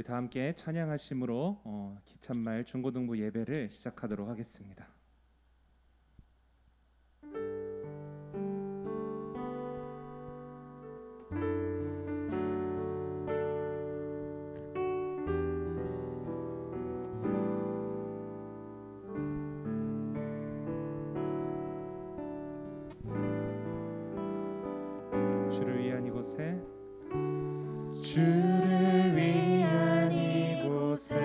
다 함께 찬양하심으로 기찬말 중고등부 예배를 시작하도록 하겠습니다. 주를 위한 이곳에 주를 위한 이곳에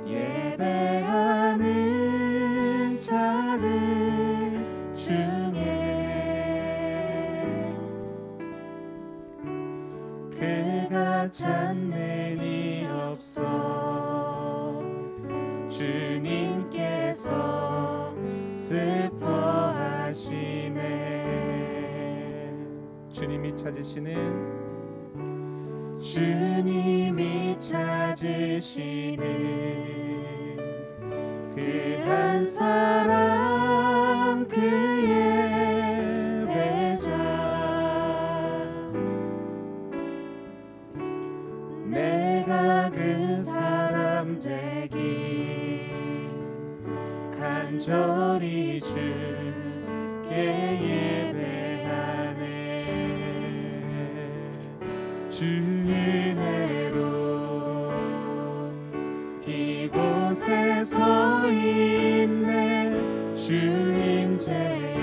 예배하는 자들 중에 그가 찾는 이 없어 주님께서 슬퍼하시네. 주님이 찾으시는 그 한 사람 그의 배자 내가 그 사람 되기 간절히 주께 예배하네. 주 은혜로 이곳에 서 있네. 주 임재에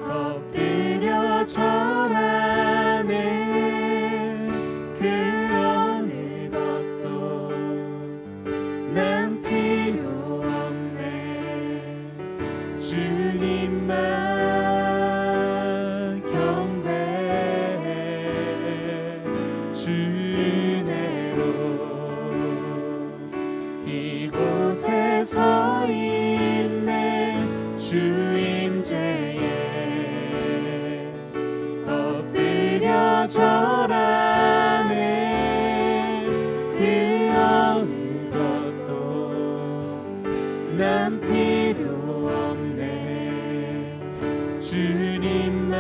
엎드려 절하네. 그 어느 것도 난 필요 없네. 주님만 경배해. 주 은혜로 이곳에 서 있네. 주 임재에 엎드려 절하네. 그 어느 것도 난 필요 없네. 주님만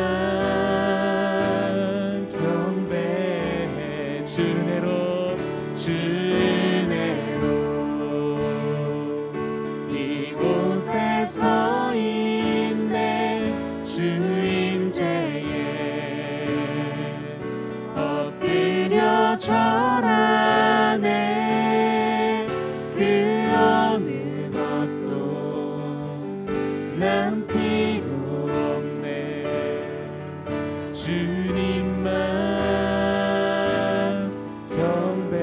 경배해. 주 은혜로 이곳에 서 있네. 주 임재에 엎드려 절하네. 그 어느 것도 난 필요 없네. 주님만 경배해.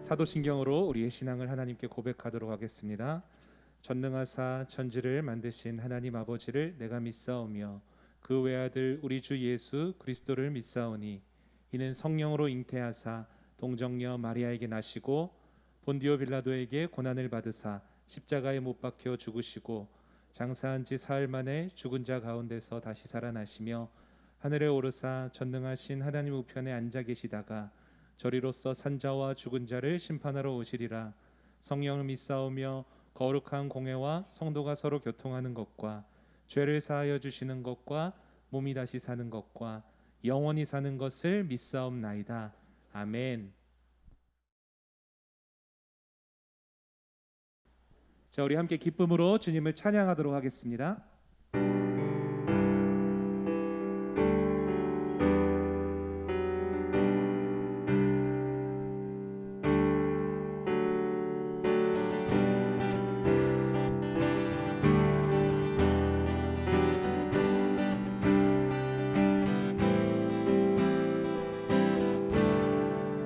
사도신경으로 우리의 신앙을 하나님께 고백하도록 하겠습니다. 전능하사 천지를 만드신 하나님 아버지를 내가 믿사오며 그 외아들 우리 주 예수 그리스도를 믿사오니 이는 성령으로 잉태하사 동정녀 마리아에게 나시고 본디오 빌라도에게 고난을 받으사 십자가에 못 박혀 죽으시고 장사한 지 사흘 만에 죽은 자 가운데서 다시 살아나시며 하늘에 오르사 전능하신 하나님 우편에 앉아 계시다가 저리로서 산자와 죽은 자를 심판하러 오시리라. 성령을 믿사오며 거룩한 공회와 성도가 서로 교통하는 것과 죄를 사하여 주시는 것과 몸이 다시 사는 것과 영원히 사는 것을 믿사옵나이다. 아멘. 자, 우리 함께 기쁨으로 주님을 찬양하도록 하겠습니다.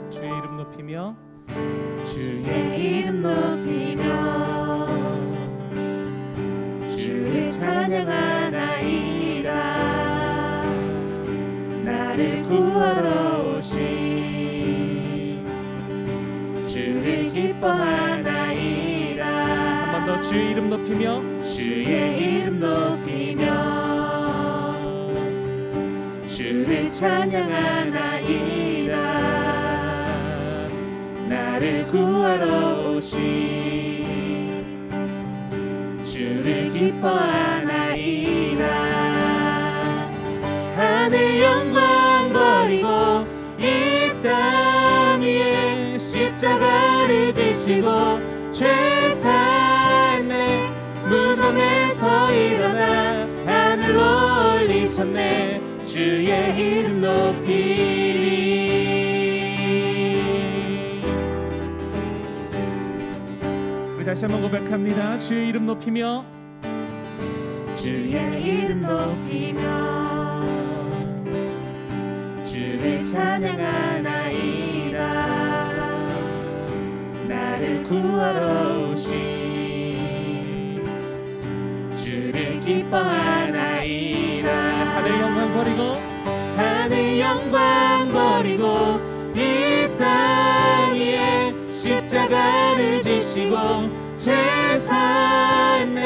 주의 이름 높이며 주의 이름 높이며 주를 찬양하나이다. 나를 구하러 오신 주를 기뻐하나이다. 한 번 더 주의 이름 높이며 주의 이름 높이며 주를 찬양하나이다. 나를 구하러 오신 주를 기뻐하나이다. 십자가를 지시고 죄사했네. 무덤에서 일어나 하늘로 올리셨네. 주의 이름 높이리. 우리 다시 한번 고백합니다. 주의 이름 높이며 주의 이름 높이며 주를 찬양하나이다. 나를 구하러 오신 주를 기뻐하나이다. 하늘 영광 버리고 하늘 영광 버리고 이 땅 위에 십자가를 지시고 제사했네.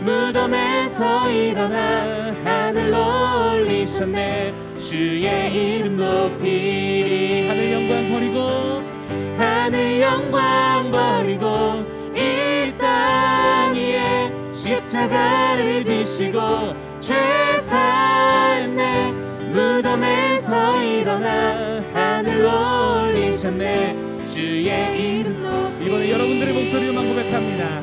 무덤에서 일어나 하늘로 올리셨네. 주의 이름 높이리. 하늘 영광 버리고 하늘 영광 버리고 이 땅 위에 십자가를 지시고 죄사했네. 무덤에서 일어나 하늘로 올리셨네. 주의 이름 높이. 이번에 여러분들의 목소리로만 고백합니다.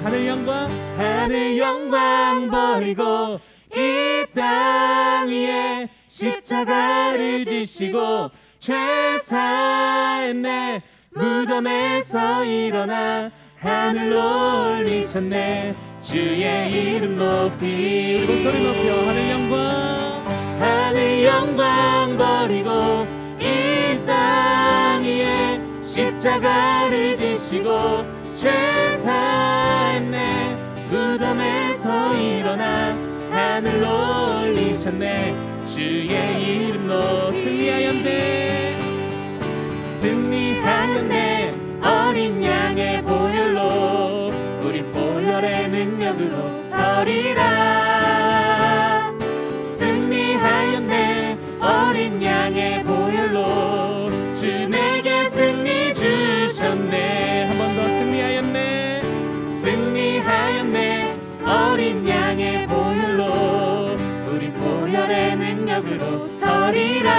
하늘 영광 버리고 이 땅 위에 십자가를 지시고 죄사했네. 무덤에서 일어나 하늘로 올리셨네. 주의 이름 높이. 목소리 높여 하늘 영광 버리고 이 땅 위에 십자가를 지시고 죄사했네. 무덤에서 일어나 하늘로 올리셨네. 주의 이름 높이. 승리하였네. 어린 양의 보혈로 우리 보혈의 능력으로 서리라. 승리하였네. 어린 양의 보혈로 주 내게 승리 주셨네. 한 번 더 승리하였네. 승리하였네. 어린 양의 보혈로 우리 보혈의 능력으로 서리라.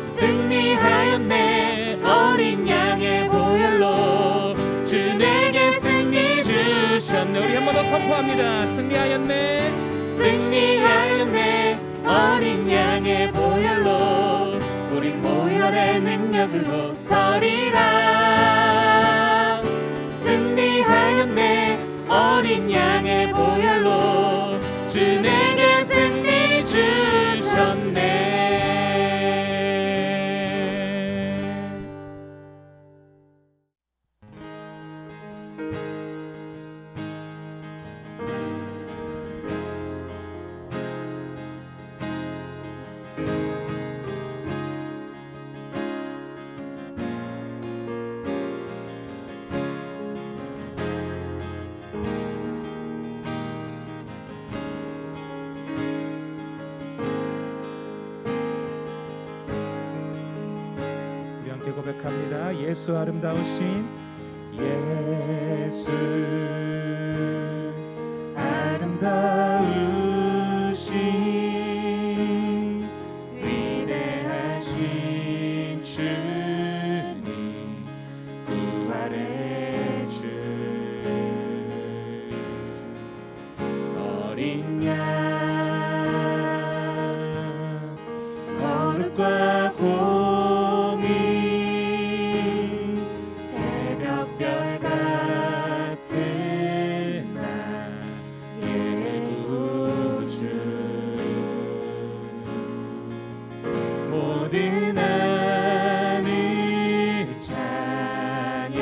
승리하였네. 어린 양의 보혈로 주 내게 승리 주셨네. 우리 한 번 더 선포합니다. 승리하였네. 승리하였네. 어린 양의 보혈로 우리 보혈의 능력으로 서리라. 승리하였네. 어린 양의 보혈로 주 내게 승리 주셨네. 우리 함께 고백합니다. 예수 아름다우신 예수 아름다우신 위대하신 주님 부활의 주 어린 양 거룩과 공의 새벽별 같은 나의 구주 모든 하늘 찬양해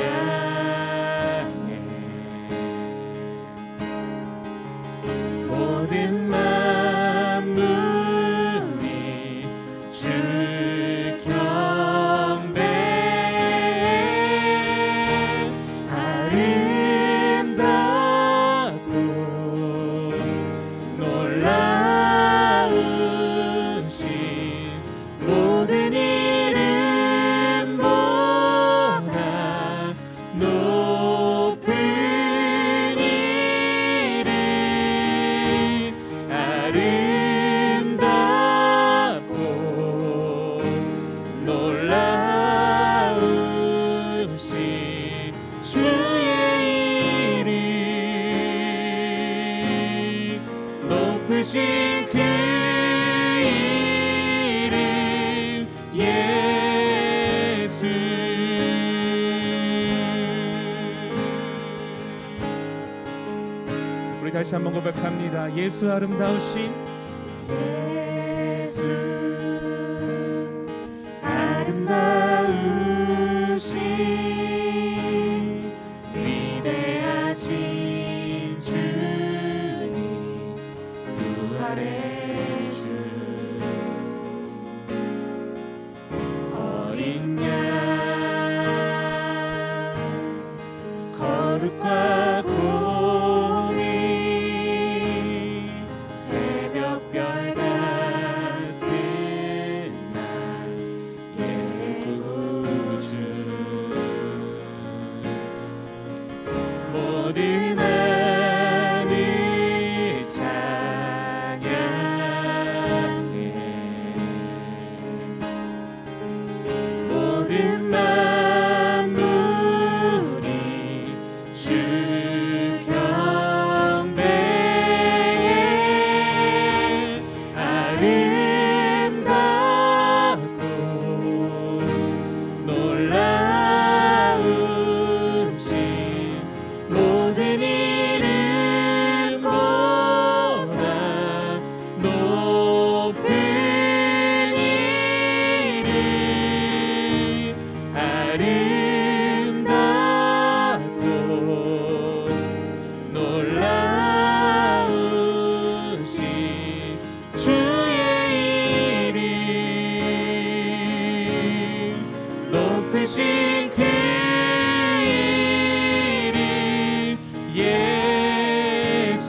모든 만물이 주 경배 아름답고 놀라우신 모든 이름보다 높은 이름 아름답고 다시 한번 고백합니다. 예수 아름다우신 예수 아름다우신 위대하신 주님 부활의 주 어린 양 거룩과 공의 새벽별 같은 나의 구주 모든 하늘 찬양해 모든 만물이 주 경배해 아름답고 놀라우신 모든 이름보다 높은 이름 아름답고 놀라우신 주의 이름 높으신 그 이름 예수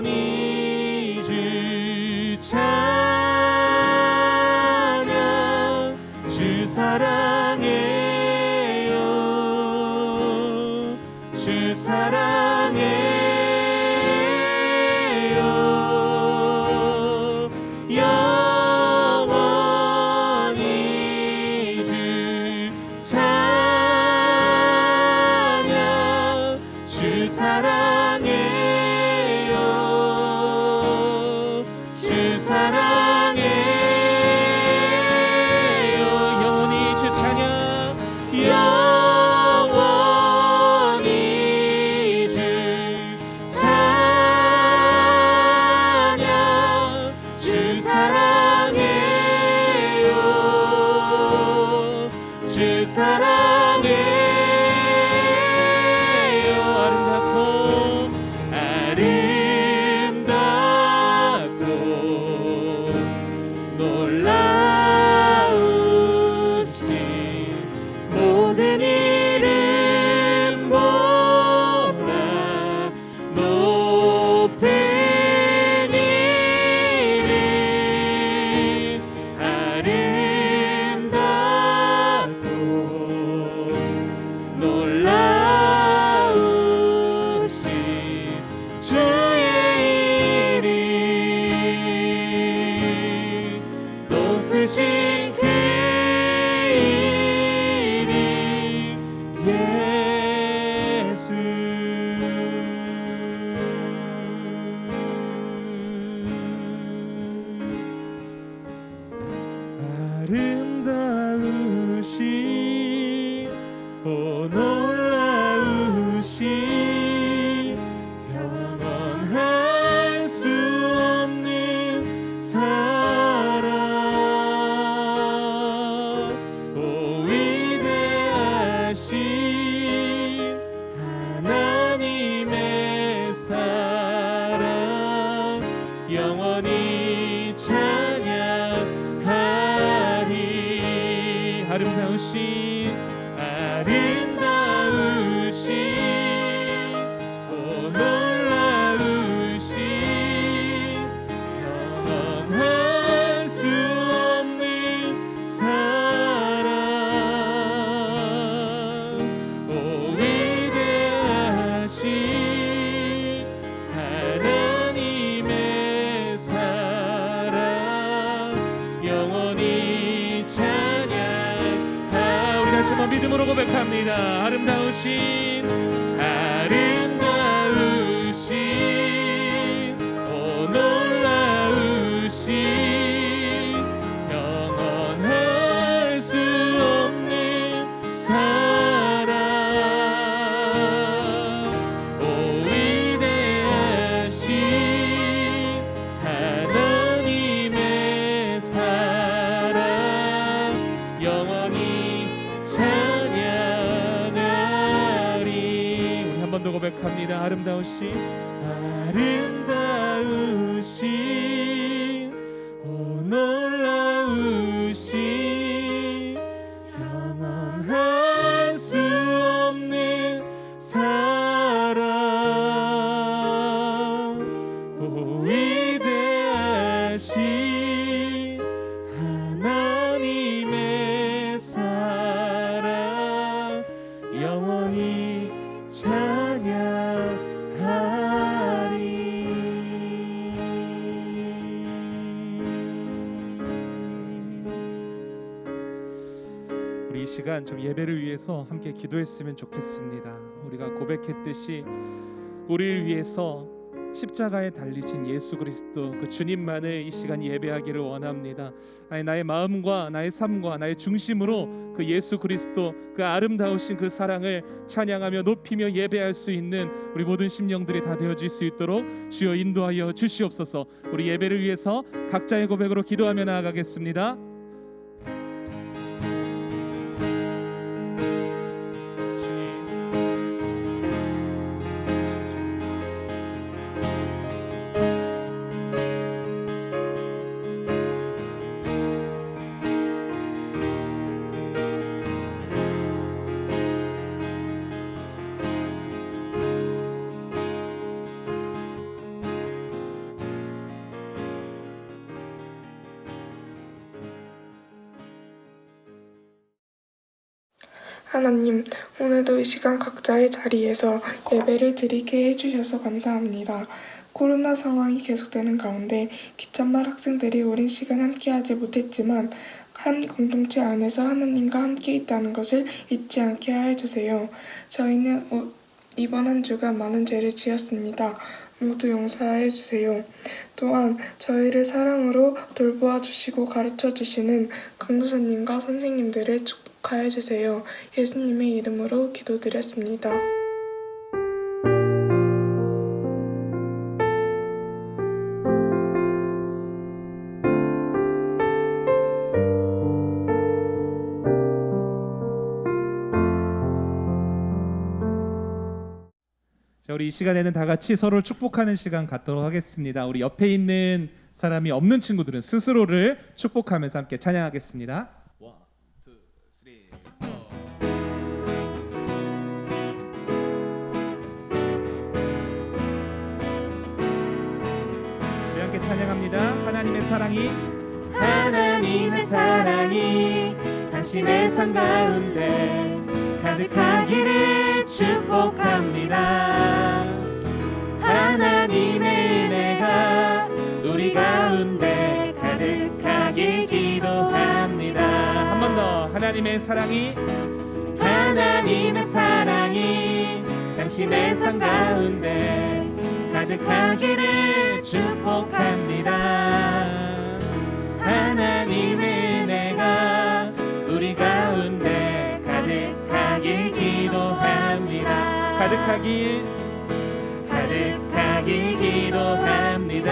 영원히 주 찬양 주 사랑해요 주 사랑해요 영원히 주 찬양 주 사랑해요 주 사랑해요 영원히 주 찬양 영원히 주 찬양 주 사랑해요 주 사랑해요 아름답고 아름답고 놀라우신 모든 이름보다 높은 이름 아름답고 놀라우신 주의 이름 높으신 그 이름 예수 아름다우신 오 놀라우신 영원할 수 없는 사랑 오 위대하신 하나님의 사랑 영원히 찬양하리 아름다우신 오 놀라우신 영원할 수 없는 사랑 오 위대하신 하나님의 사랑 영원히 찬양하 우리 다시 한번 믿음으로 고백합니다. 아름다우신 오 놀라우신 영원할 수 없는 사랑 오 위대하신 하나님의 사랑 영원히 찬양하리. 우리 한 번 더 고백합니다. 아름다우신 오 놀라우신 영원할 수 없는 사랑 오 위대하신 하나님의 사랑 영원히 우리 이 시간 좀 예배를 위해서 함께 기도했으면 좋겠습니다. 우리가 고백했듯이 우리를 위해서 십자가에 달리신 예수 그리스도 그 주님만을 이 시간 예배하기를 원합니다. 아니, 나의 마음과 나의 삶과 나의 중심으로 그 예수 그리스도 그 아름다우신 그 사랑을 찬양하며 높이며 예배할 수 있는 우리 모든 심령들이 다 되어질 수 있도록 주여 인도하여 주시옵소서. 우리 예배를 위해서 각자의 고백으로 기도하며 나아가겠습니다. 하나님, 오늘도 이 시간 각자의 자리에서 예배를 드리게 해주셔서 감사합니다. 코로나 상황이 계속되는 가운데 기참말 학생들이 오랜 시간 함께하지 못했지만 한 공동체 안에서 하나님과 함께 있다는 것을 잊지 않게 하여 주세요. 저희는 이번 한 주간 많은 죄를 지었습니다. 모두 용서하여 주세요. 또한 저희를 사랑으로 돌보아 주시고 가르쳐 주시는 강도사님과 선생님들을 축복하여 주세요. 예수님의 이름으로 기도드렸습니다. 자, 우리 이 시간에는 다 같이 서로를 축복하는 시간 갖도록 하겠습니다. 우리 옆에 있는 사람이 없는 친구들은 스스로를 축복하면서 함께 찬양하겠습니다. 1, 2, 3, 4. 우리 함께 찬양합니다. 하나님의 사랑이 당신의 삶 가운데 가득하기를 축복합니다. 하나님의 은혜가 우리 가운데 가득하길 기도합니다. 한 번 더. 하나님의 사랑이 당신의 삶 가운데 가득하기를 축복합니다. 하나님의 은혜가 우리 가운데 가득하길 기도합니다. 가득하길 기도합니다.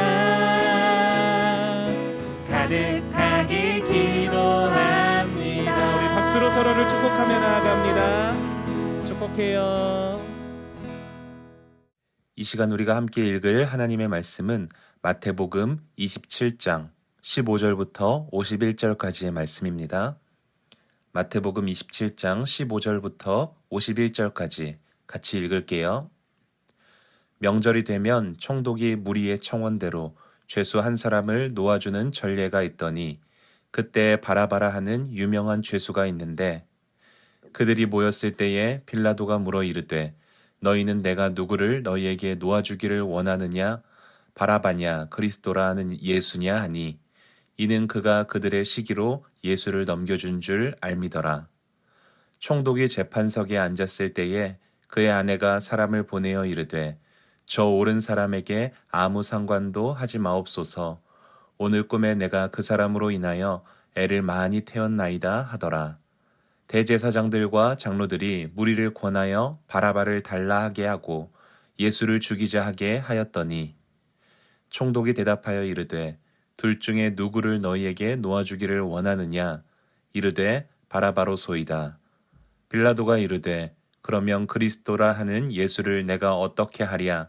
가득하길 기도합니다. 우리 박수로 서로를 축복하며 나아갑니다. 축복해요. 이 시간 우리가 함께 읽을 하나님의 말씀은 마태복음 27장 15절부터 51절까지의 말씀입니다. 마태복음 27장 15절부터 51절까지 같이 읽을게요. 명절이 되면 총독이 무리의 청원대로 죄수 한 사람을 놓아주는 전례가 있더니 그때 바라바라 하는 유명한 죄수가 있는데 그들이 모였을 때에 빌라도가 물어 이르되 너희는 내가 누구를 너희에게 놓아주기를 원하느냐 바라바냐 그리스도라 하는 예수냐 하니 이는 그가 그들의 시기로 예수를 넘겨준 줄 알미더라. 총독이 재판석에 앉았을 때에 그의 아내가 사람을 보내어 이르되 저 옳은 사람에게 아무 상관도 하지 마옵소서. 오늘 꿈에 내가 그 사람으로 인하여 애를 많이 태웠나이다 하더라. 대제사장들과 장로들이 무리를 권하여 바라바를 달라 하게 하고 예수를 죽이자 하게 하였더니 총독이 대답하여 이르되 둘 중에 누구를 너희에게 놓아주기를 원하느냐? 이르되 바라바로소이다. 빌라도가 이르되 그러면 그리스도라 하는 예수를 내가 어떻게 하랴?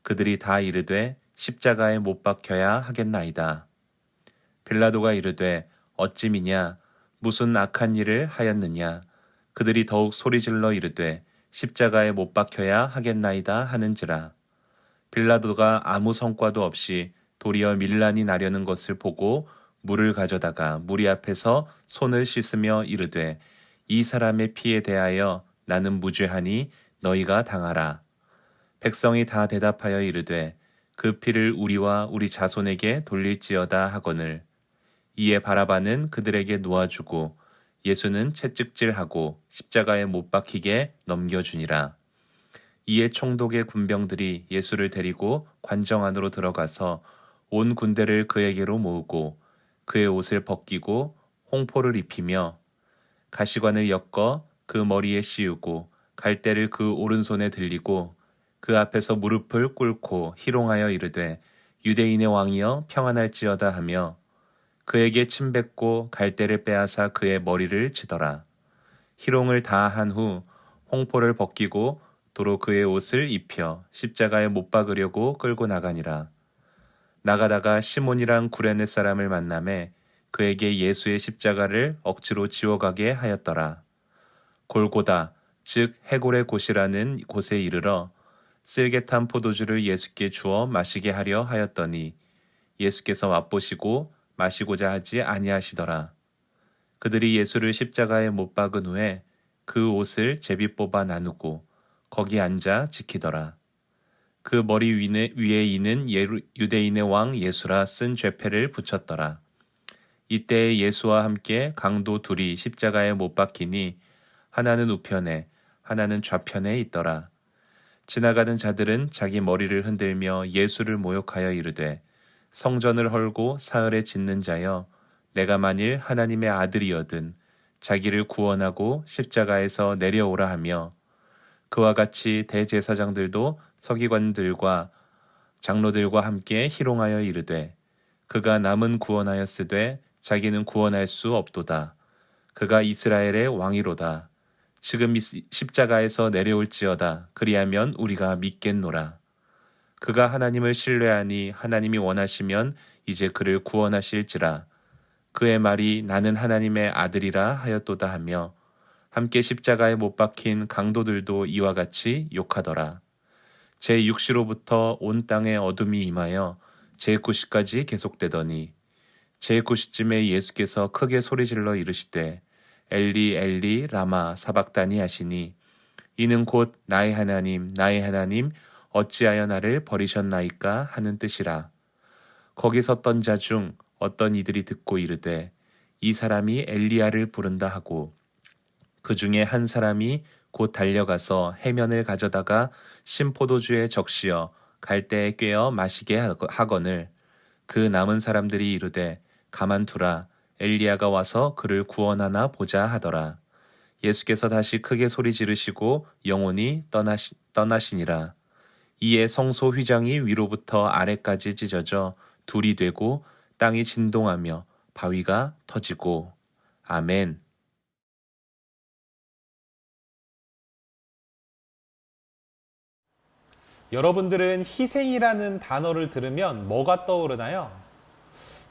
그들이 다 이르되 십자가에 못 박혀야 하겠나이다. 빌라도가 이르되 어찌미냐? 무슨 악한 일을 하였느냐? 그들이 더욱 소리질러 이르되 십자가에 못 박혀야 하겠나이다 하는지라. 빌라도가 아무 성과도 없이 도리어 밀란이 나려는 것을 보고 물을 가져다가 무리 앞에서 손을 씻으며 이르되 이 사람의 피에 대하여 나는 무죄하니 너희가 당하라. 백성이 다 대답하여 이르되 그 피를 우리와 우리 자손에게 돌릴지어다 하거늘. 이에 바라바는 그들에게 놓아주고 예수는 채찍질하고 십자가에 못 박히게 넘겨주니라. 이에 총독의 군병들이 예수를 데리고 관정 안으로 들어가서 온 군대를 그에게로 모으고 그의 옷을 벗기고 홍포를 입히며 가시관을 엮어 그 머리에 씌우고 갈대를 그 오른손에 들리고 그 앞에서 무릎을 꿇고 희롱하여 이르되 유대인의 왕이여 평안할지어다 하며 그에게 침뱉고 갈대를 빼앗아 그의 머리를 치더라. 희롱을 다 한 후 홍포를 벗기고 도로 그의 옷을 입혀 십자가에 못 박으려고 끌고 나가니라. 나가다가 시몬이란 구레네 사람을 만나매 그에게 예수의 십자가를 억지로 지워가게 하였더라. 골고다 즉 해골의 곳이라는 곳에 이르러 쓸개탄 포도주를 예수께 주어 마시게 하려 하였더니 예수께서 맛보시고 마시고자 하지 아니하시더라. 그들이 예수를 십자가에 못 박은 후에 그 옷을 제비 뽑아 나누고 거기 앉아 지키더라. 그 머리 위에 이는 유대인의 왕 예수라 쓴 죄패를 붙였더라. 이때에 예수와 함께 강도 둘이 십자가에 못 박히니 하나는 우편에 하나는 좌편에 있더라. 지나가는 자들은 자기 머리를 흔들며 예수를 모욕하여 이르되 성전을 헐고 사흘에 짓는 자여 내가 만일 하나님의 아들이거든 자기를 구원하고 십자가에서 내려오라 하며 그와 같이 대제사장들도 서기관들과 장로들과 함께 희롱하여 이르되 그가 남은 구원하였으되 자기는 구원할 수 없도다. 그가 이스라엘의 왕이로다. 지금 십자가에서 내려올지어다. 그리하면 우리가 믿겠노라. 그가 하나님을 신뢰하니 하나님이 원하시면 이제 그를 구원하실지라. 그의 말이 나는 하나님의 아들이라 하였도다 하며 함께 십자가에 못 박힌 강도들도 이와 같이 욕하더라. 제6시로부터 온 땅에 어둠이 임하여 제9시까지 계속되더니 제9시쯤에 예수께서 크게 소리질러 이르시되 엘리 엘리 라마 사박다니 하시니 이는 곧 나의 하나님 어찌하여 나를 버리셨나이까 하는 뜻이라. 거기 섰던 자 중 어떤 이들이 듣고 이르되 이 사람이 엘리야를 부른다 하고 그 중에 한 사람이 곧 달려가서 해면을 가져다가 신포도주에 적시어 갈대에 꿰어 마시게 하거늘 그 남은 사람들이 이르되 가만두라 엘리야가 와서 그를 구원하나 보자 하더라. 예수께서 다시 크게 소리 지르시고 영혼이 떠나시니라. 이에 성소 휘장이 위로부터 아래까지 찢어져 둘이 되고 땅이 진동하며 바위가 터지고 아멘. 여러분들은 희생이라는 단어를 들으면 뭐가 떠오르나요?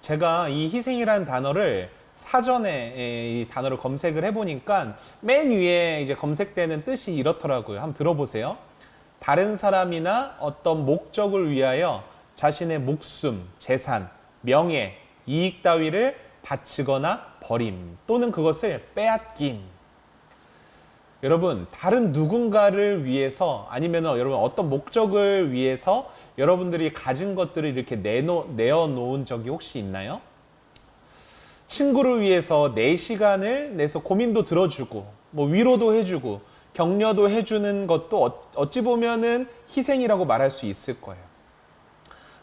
제가 이 희생이라는 단어를 사전에 이 단어를 검색을 해보니까 맨 위에 이제 검색되는 뜻이 이렇더라고요. 한번 들어보세요. 다른 사람이나 어떤 목적을 위하여 자신의 목숨, 재산, 명예, 이익 따위를 바치거나 버림 또는 그것을 빼앗김. 여러분, 다른 누군가를 위해서 아니면 여러분 어떤 목적을 위해서 여러분들이 가진 것들을 이렇게 내어놓은 적이 혹시 있나요? 친구를 위해서 내 시간을 내서 고민도 들어주고 뭐 위로도 해주고 격려도 해주는 것도 어찌 보면은 희생이라고 말할 수 있을 거예요.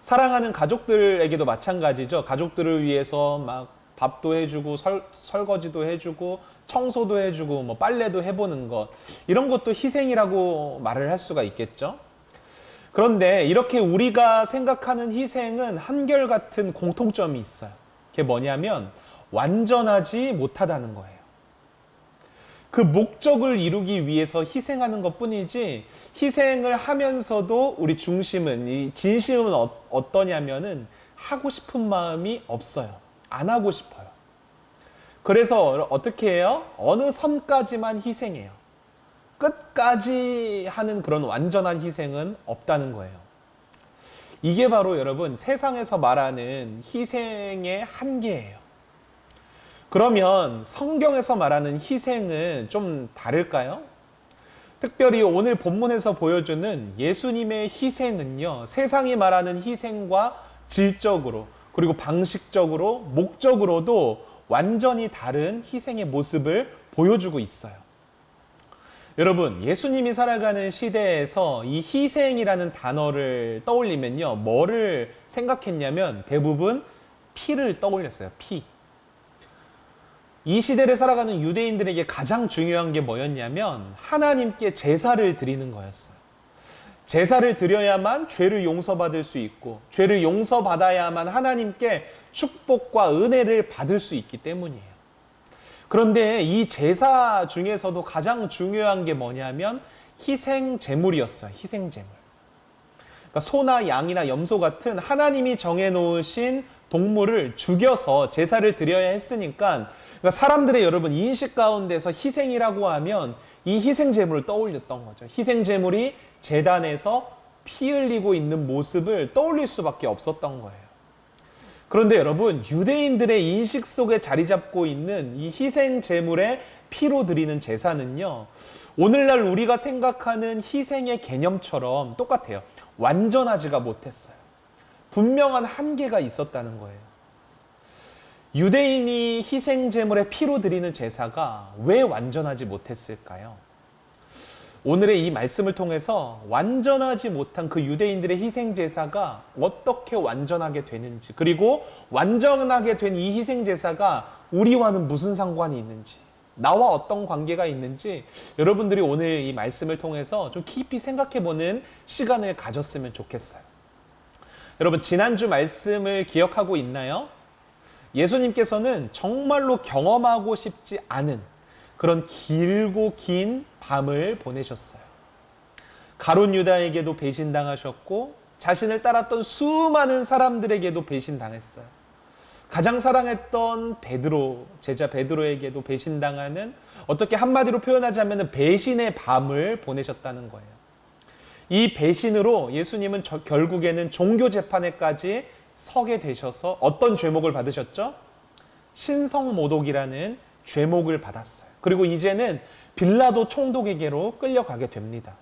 사랑하는 가족들에게도 마찬가지죠. 가족들을 위해서 막 밥도 해주고 설거지도 해주고 청소도 해주고 뭐 빨래도 해보는 것, 이런 것도 희생이라고 말을 할 수가 있겠죠. 그런데 이렇게 우리가 생각하는 희생은 한결같은 공통점이 있어요. 그게 뭐냐면 완전하지 못하다는 거예요. 그 목적을 이루기 위해서 희생하는 것 뿐이지, 희생을 하면서도 우리 중심은, 이 진심은 어떠냐면은 하고 싶은 마음이 없어요. 안 하고 싶어요. 그래서 어떻게 해요? 어느 선까지만 희생해요. 끝까지 하는 그런 완전한 희생은 없다는 거예요. 이게 바로 여러분 세상에서 말하는 희생의 한계예요. 그러면 성경에서 말하는 희생은 좀 다를까요? 특별히 오늘 본문에서 보여주는 예수님의 희생은요, 세상이 말하는 희생과 질적으로, 그리고 방식적으로, 목적으로도 완전히 다른 희생의 모습을 보여주고 있어요. 여러분, 예수님이 살아가는 시대에서 이 희생이라는 단어를 떠올리면요, 뭐를 생각했냐면 대부분 피를 떠올렸어요. 피. 이 시대를 살아가는 유대인들에게 가장 중요한 게 뭐였냐면 하나님께 제사를 드리는 거였어요. 제사를 드려야만 죄를 용서받을 수 있고, 죄를 용서받아야만 하나님께 축복과 은혜를 받을 수 있기 때문이에요. 그런데 이 제사 중에서도 가장 중요한 게 뭐냐면 희생 제물이었어요. 희생 제물. 그러니까 소나 양이나 염소 같은 하나님이 정해놓으신 동물을 죽여서 제사를 드려야 했으니까, 그러니까 사람들의 여러분 인식 가운데서 희생이라고 하면 이 희생 제물을 떠올렸던 거죠. 희생 제물이 제단에서 피 흘리고 있는 모습을 떠올릴 수밖에 없었던 거예요. 그런데 여러분, 유대인들의 인식 속에 자리 잡고 있는 이 희생 제물의 피로 드리는 제사는요, 오늘날 우리가 생각하는 희생의 개념처럼 똑같아요. 완전하지가 못했어요. 분명한 한계가 있었다는 거예요. 유대인이 희생 제물의 피로 드리는 제사가 왜 완전하지 못했을까요? 오늘의 이 말씀을 통해서 완전하지 못한 그 유대인들의 희생 제사가 어떻게 완전하게 되는지, 그리고 완전하게 된 이 희생 제사가 우리와는 무슨 상관이 있는지, 나와 어떤 관계가 있는지 여러분들이 오늘 이 말씀을 통해서 좀 깊이 생각해보는 시간을 가졌으면 좋겠어요. 여러분, 지난주 말씀을 기억하고 있나요? 예수님께서는 정말로 경험하고 싶지 않은 그런 길고 긴 밤을 보내셨어요. 가룟 유다에게도 배신당하셨고 자신을 따랐던 수많은 사람들에게도 배신당했어요. 가장 사랑했던 베드로, 제자 베드로에게도 배신당하는, 어떻게 한마디로 표현하자면 배신의 밤을 보내셨다는 거예요. 이 배신으로 예수님은 결국에는 종교 재판에까지 서게 되셔서 어떤 죄목을 받으셨죠? 신성모독이라는 죄목을 받았어요. 그리고 이제는 빌라도 총독에게로 끌려가게 됩니다.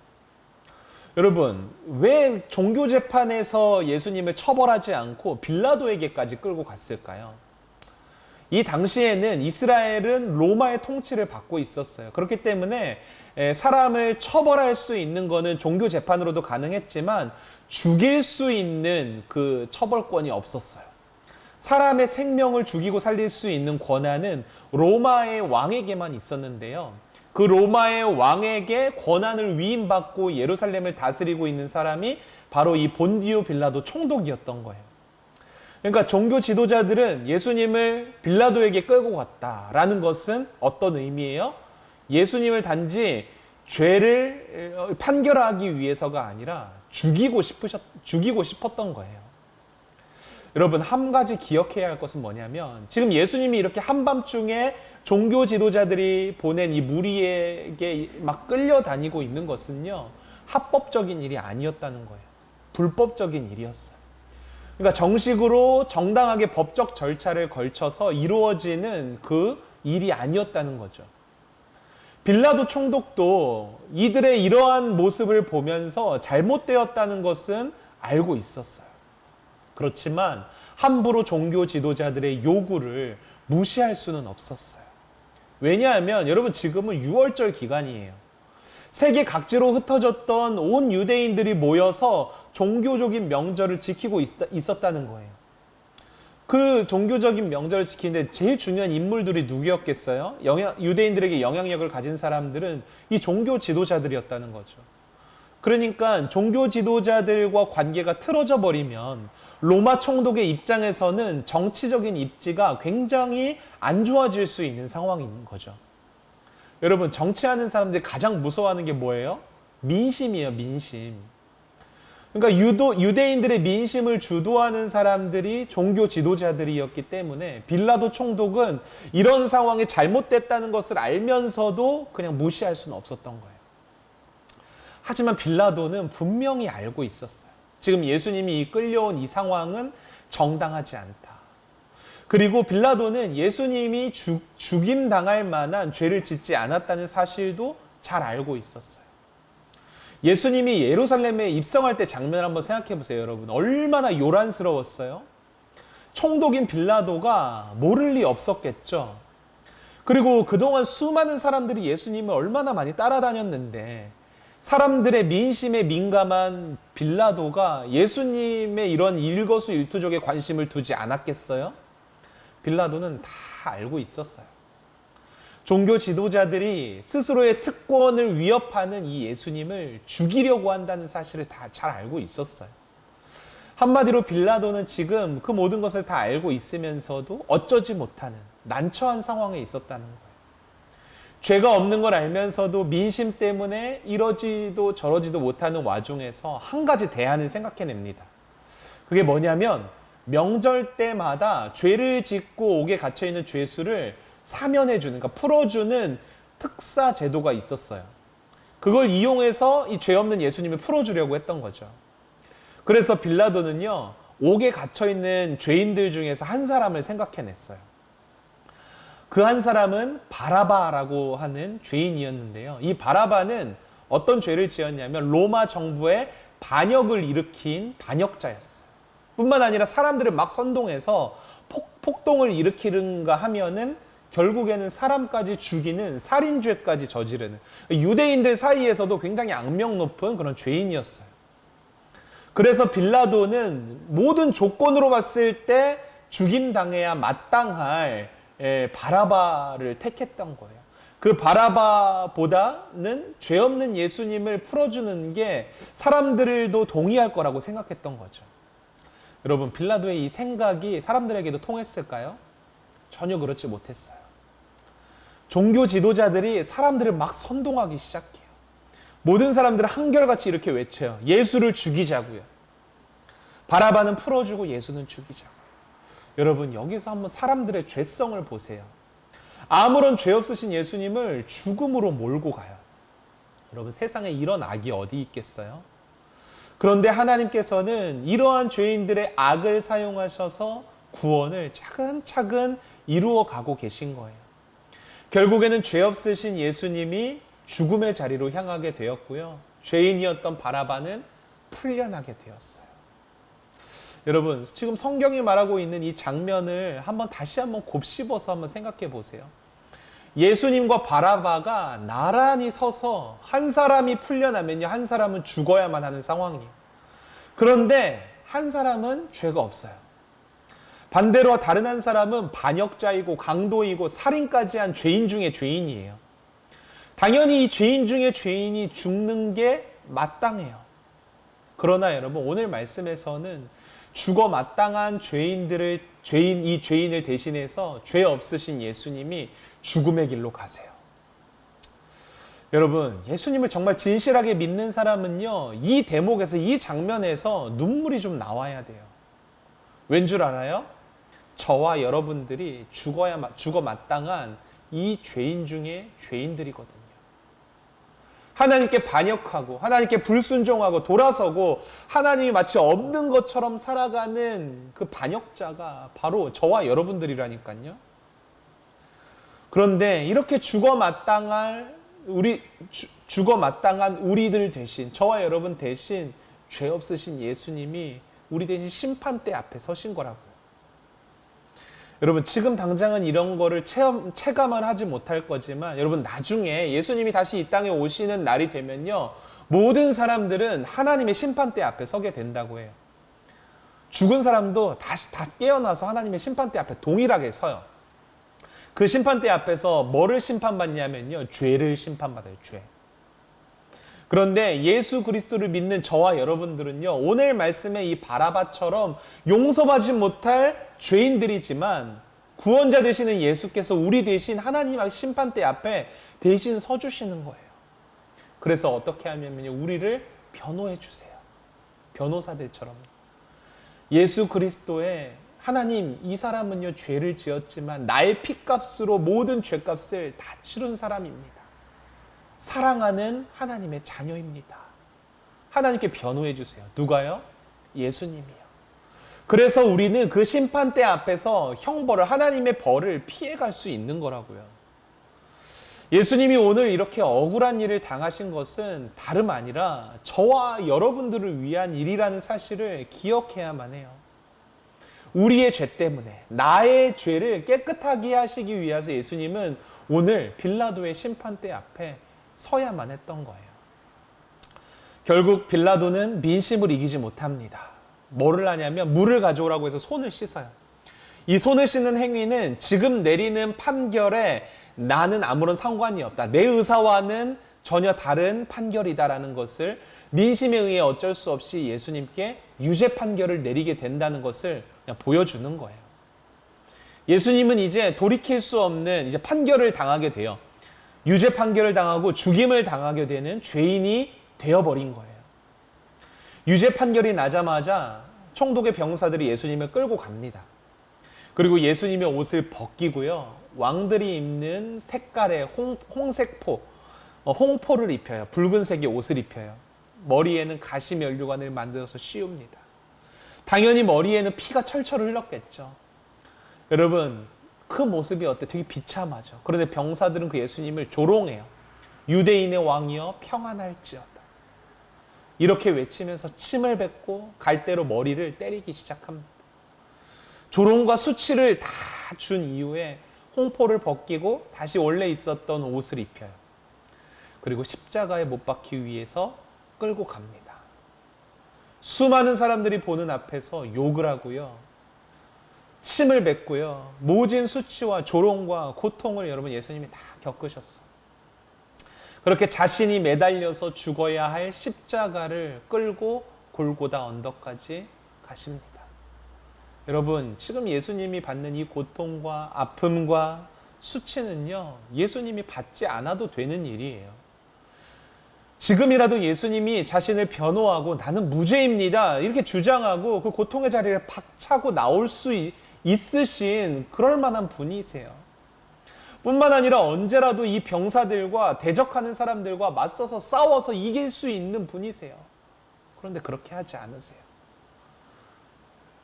여러분, 왜 종교 재판에서 예수님을 처벌하지 않고 빌라도에게까지 끌고 갔을까요? 이 당시에는 이스라엘은 로마의 통치를 받고 있었어요. 그렇기 때문에 사람을 처벌할 수 있는 거는 종교 재판으로도 가능했지만 죽일 수 있는 그 처벌권이 없었어요. 사람의 생명을 죽이고 살릴 수 있는 권한은 로마의 왕에게만 있었는데요. 그 로마의 왕에게 권한을 위임받고 예루살렘을 다스리고 있는 사람이 바로 이 본디오 빌라도 총독이었던 거예요. 그러니까 종교 지도자들은 예수님을 빌라도에게 끌고 갔다라는 것은 어떤 의미예요? 예수님을 단지 죄를 판결하기 위해서가 아니라 죽이고 싶었던 거예요. 여러분, 한 가지 기억해야 할 것은 뭐냐면, 지금 예수님이 이렇게 한밤중에 종교 지도자들이 보낸 이 무리에게 막 끌려다니고 있는 것은요, 합법적인 일이 아니었다는 거예요. 불법적인 일이었어요. 그러니까 정식으로 정당하게 법적 절차를 걸쳐서 이루어지는 그 일이 아니었다는 거죠. 빌라도 총독도 이들의 이러한 모습을 보면서 잘못되었다는 것은 알고 있었어요. 그렇지만 함부로 종교 지도자들의 요구를 무시할 수는 없었어요. 왜냐하면 여러분, 지금은 6월절 기간이에요. 세계 각지로 흩어졌던 온 유대인들이 모여서 종교적인 명절을 지키고 있었다는 거예요. 그 종교적인 명절을 지키는데 제일 중요한 인물들이 누구였겠어요? 유대인들에게 영향력을 가진 사람들은 이 종교 지도자들이었다는 거죠. 그러니까 종교 지도자들과 관계가 틀어져 버리면 로마 총독의 입장에서는 정치적인 입지가 굉장히 안 좋아질 수 있는 상황인 거죠. 여러분, 정치하는 사람들이 가장 무서워하는 게 뭐예요? 민심이에요, 민심. 그러니까 유대인들의 민심을 주도하는 사람들이 종교 지도자들이었기 때문에 빌라도 총독은 이런 상황이 잘못됐다는 것을 알면서도 그냥 무시할 수는 없었던 거예요. 하지만 빌라도는 분명히 알고 있었어요. 지금 예수님이 끌려온 이 상황은 정당하지 않다. 그리고 빌라도는 예수님이 죽임당할 만한 죄를 짓지 않았다는 사실도 잘 알고 있었어요. 예수님이 예루살렘에 입성할 때 장면을 한번 생각해 보세요, 여러분. 얼마나 요란스러웠어요? 총독인 빌라도가 모를 리 없었겠죠. 그리고 그동안 수많은 사람들이 예수님을 얼마나 많이 따라다녔는데 사람들의 민심에 민감한 빌라도가 예수님의 이런 일거수일투족에 관심을 두지 않았겠어요? 빌라도는 다 알고 있었어요. 종교 지도자들이 스스로의 특권을 위협하는 이 예수님을 죽이려고 한다는 사실을 다 잘 알고 있었어요. 한마디로 빌라도는 지금 그 모든 것을 다 알고 있으면서도 어쩌지 못하는 난처한 상황에 있었다는 거예요. 죄가 없는 걸 알면서도 민심 때문에 이러지도 저러지도 못하는 와중에서 한 가지 대안을 생각해냅니다. 그게 뭐냐면 명절 때마다 죄를 짓고 옥에 갇혀있는 죄수를 사면해주는, 그러니까 풀어주는 특사 제도가 있었어요. 그걸 이용해서 이 죄 없는 예수님을 풀어주려고 했던 거죠. 그래서 빌라도는요, 옥에 갇혀있는 죄인들 중에서 한 사람을 생각해냈어요. 그 한 사람은 바라바라고 하는 죄인이었는데요. 이 바라바는 어떤 죄를 지었냐면 로마 정부의 반역을 일으킨 반역자였어요. 뿐만 아니라 사람들을 막 선동해서 폭동을 일으키는가 하면은 결국에는 사람까지 죽이는 살인죄까지 저지르는, 유대인들 사이에서도 굉장히 악명 높은 그런 죄인이었어요. 그래서 빌라도는 모든 조건으로 봤을 때 죽임당해야 마땅할 바라바를 택했던 거예요. 그 바라바보다는 죄 없는 예수님을 풀어주는 게 사람들도 동의할 거라고 생각했던 거죠. 여러분, 빌라도의 이 생각이 사람들에게도 통했을까요? 전혀 그렇지 못했어요. 종교 지도자들이 사람들을 막 선동하기 시작해요. 모든 사람들은 한결같이 이렇게 외쳐요. 예수를 죽이자고요. 바라바는 풀어주고 예수는 죽이자고요. 여러분, 여기서 한번 사람들의 죄성을 보세요. 아무런 죄 없으신 예수님을 죽음으로 몰고 가요. 여러분, 세상에 이런 악이 어디 있겠어요? 그런데 하나님께서는 이러한 죄인들의 악을 사용하셔서 구원을 차근차근 이루어 가고 계신 거예요. 결국에는 죄 없으신 예수님이 죽음의 자리로 향하게 되었고요. 죄인이었던 바라바는 풀려나게 되었어요. 여러분, 지금 성경이 말하고 있는 이 장면을 다시 한번 곱씹어서 한번 생각해 보세요. 예수님과 바라바가 나란히 서서 한 사람이 풀려나면요, 한 사람은 죽어야만 하는 상황이에요. 그런데 한 사람은 죄가 없어요. 반대로 다른 한 사람은 반역자이고 강도이고 살인까지 한 죄인 중에 죄인이에요. 당연히 이 죄인 중에 죄인이 죽는 게 마땅해요. 그러나 여러분, 오늘 말씀에서는 죽어 마땅한 이 죄인을 대신해서 죄 없으신 예수님이 죽음의 길로 가세요. 여러분, 예수님을 정말 진실하게 믿는 사람은요, 이 대목에서, 이 장면에서 눈물이 좀 나와야 돼요. 왠 줄 알아요? 저와 여러분들이 죽어 마땅한 이 죄인 중에 죄인들이거든요. 하나님께 반역하고 하나님께 불순종하고 돌아서고 하나님이 마치 없는 것처럼 살아가는 그 반역자가 바로 저와 여러분들이라니까요. 그런데 이렇게 죽어 마땅한 우리들 대신, 저와 여러분 대신 죄 없으신 예수님이 우리 대신 심판대 앞에 서신 거라고요. 여러분 지금 당장은 이런 거를 체감을 하지 못할 거지만 여러분 나중에 예수님이 다시 이 땅에 오시는 날이 되면요, 모든 사람들은 하나님의 심판대 앞에 서게 된다고 해요. 죽은 사람도 다시 깨어나서 하나님의 심판대 앞에 동일하게 서요. 그 심판대 앞에서 뭐를 심판받냐면요, 죄를 심판받아요. 죄. 그런데 예수 그리스도를 믿는 저와 여러분들은요, 오늘 말씀의 이 바라바처럼 용서받지 못할 죄인들이지만 구원자 되시는 예수께서 우리 대신 하나님의 심판대 앞에 대신 서주시는 거예요. 그래서 어떻게 하면요, 우리를 변호해 주세요. 변호사들처럼. 예수 그리스도의 하나님, 이 사람은요 죄를 지었지만 나의 피값으로 모든 죄값을 다 치른 사람입니다. 사랑하는 하나님의 자녀입니다. 하나님께 변호해 주세요. 누가요? 예수님이요. 그래서 우리는 그 심판대 앞에서 형벌을, 하나님의 벌을 피해갈 수 있는 거라고요. 예수님이 오늘 이렇게 억울한 일을 당하신 것은 다름 아니라 저와 여러분들을 위한 일이라는 사실을 기억해야만 해요. 우리의 죄 때문에, 나의 죄를 깨끗하게 하시기 위해서 예수님은 오늘 빌라도의 심판대 앞에 서야만 했던 거예요. 결국 빌라도는 민심을 이기지 못합니다. 뭐를 하냐면 물을 가져오라고 해서 손을 씻어요. 이 손을 씻는 행위는 지금 내리는 판결에 나는 아무런 상관이 없다, 내 의사와는 전혀 다른 판결이다라는 것을 민심에 의해 어쩔 수 없이 예수님께 유죄 판결을 내리게 된다는 것을 그냥 보여주는 거예요. 예수님은 이제 돌이킬 수 없는 이제 판결을 당하게 돼요. 유죄 판결을 당하고 죽임을 당하게 되는 죄인이 되어버린 거예요. 유죄 판결이 나자마자 총독의 병사들이 예수님을 끌고 갑니다. 그리고 예수님의 옷을 벗기고요, 왕들이 입는 색깔의 홍색포, 홍포를 입혀요. 붉은색의 옷을 입혀요. 머리에는 가시면류관을 만들어서 씌웁니다. 당연히 머리에는 피가 철철 흘렀겠죠. 여러분, 그 모습이 어때? 되게 비참하죠. 그런데 병사들은 그 예수님을 조롱해요. 유대인의 왕이여 평안할지어다. 이렇게 외치면서 침을 뱉고 갈대로 머리를 때리기 시작합니다. 조롱과 수치를 다 준 이후에 홍포를 벗기고 다시 원래 있었던 옷을 입혀요. 그리고 십자가에 못 박기 위해서 끌고 갑니다. 수많은 사람들이 보는 앞에서 욕을 하고요, 침을 뱉고요, 모진 수치와 조롱과 고통을 여러분 예수님이 다 겪으셨어요. 그렇게 자신이 매달려서 죽어야 할 십자가를 끌고 골고다 언덕까지 가십니다. 여러분, 지금 예수님이 받는 이 고통과 아픔과 수치는요, 예수님이 받지 않아도 되는 일이에요. 지금이라도 예수님이 자신을 변호하고 나는 무죄입니다 이렇게 주장하고 그 고통의 자리를 박차고 나올 수 있으신 그럴 만한 분이세요. 뿐만 아니라 언제라도 이 병사들과 대적하는 사람들과 맞서서 싸워서 이길 수 있는 분이세요. 그런데 그렇게 하지 않으세요.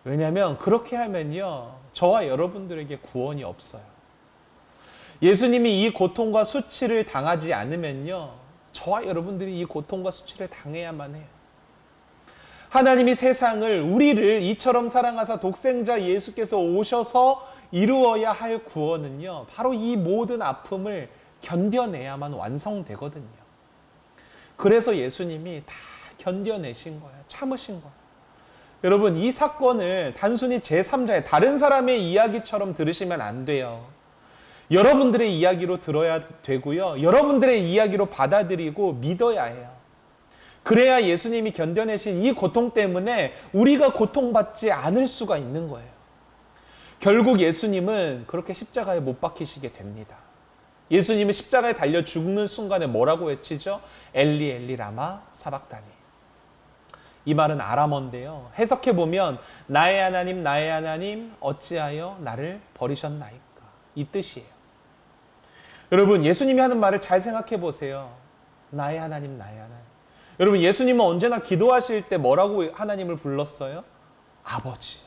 왜냐하면 그렇게 하면요, 저와 여러분들에게 구원이 없어요. 예수님이 이 고통과 수치를 당하지 않으면요, 저와 여러분들이 이 고통과 수치를 당해야만 해요. 하나님이 세상을, 우리를 이처럼 사랑하사 독생자 예수께서 오셔서 이루어야 할 구원은요, 바로 이 모든 아픔을 견뎌내야만 완성되거든요. 그래서 예수님이 다 견뎌내신 거예요. 참으신 거예요. 여러분, 이 사건을 단순히 제3자의 다른 사람의 이야기처럼 들으시면 안 돼요. 여러분들의 이야기로 들어야 되고요, 여러분들의 이야기로 받아들이고 믿어야 해요. 그래야 예수님이 견뎌내신 이 고통 때문에 우리가 고통받지 않을 수가 있는 거예요. 결국 예수님은 그렇게 십자가에 못 박히시게 됩니다. 예수님은 십자가에 달려 죽는 순간에 뭐라고 외치죠? 엘리 엘리 라마 사박다니. 이 말은 아람어인데요, 해석해보면 나의 하나님 어찌하여 나를 버리셨나이까, 이 뜻이에요. 여러분, 예수님이 하는 말을 잘 생각해 보세요. 나의 하나님. 여러분, 예수님은 언제나 기도하실 때 뭐라고 하나님을 불렀어요? 아버지.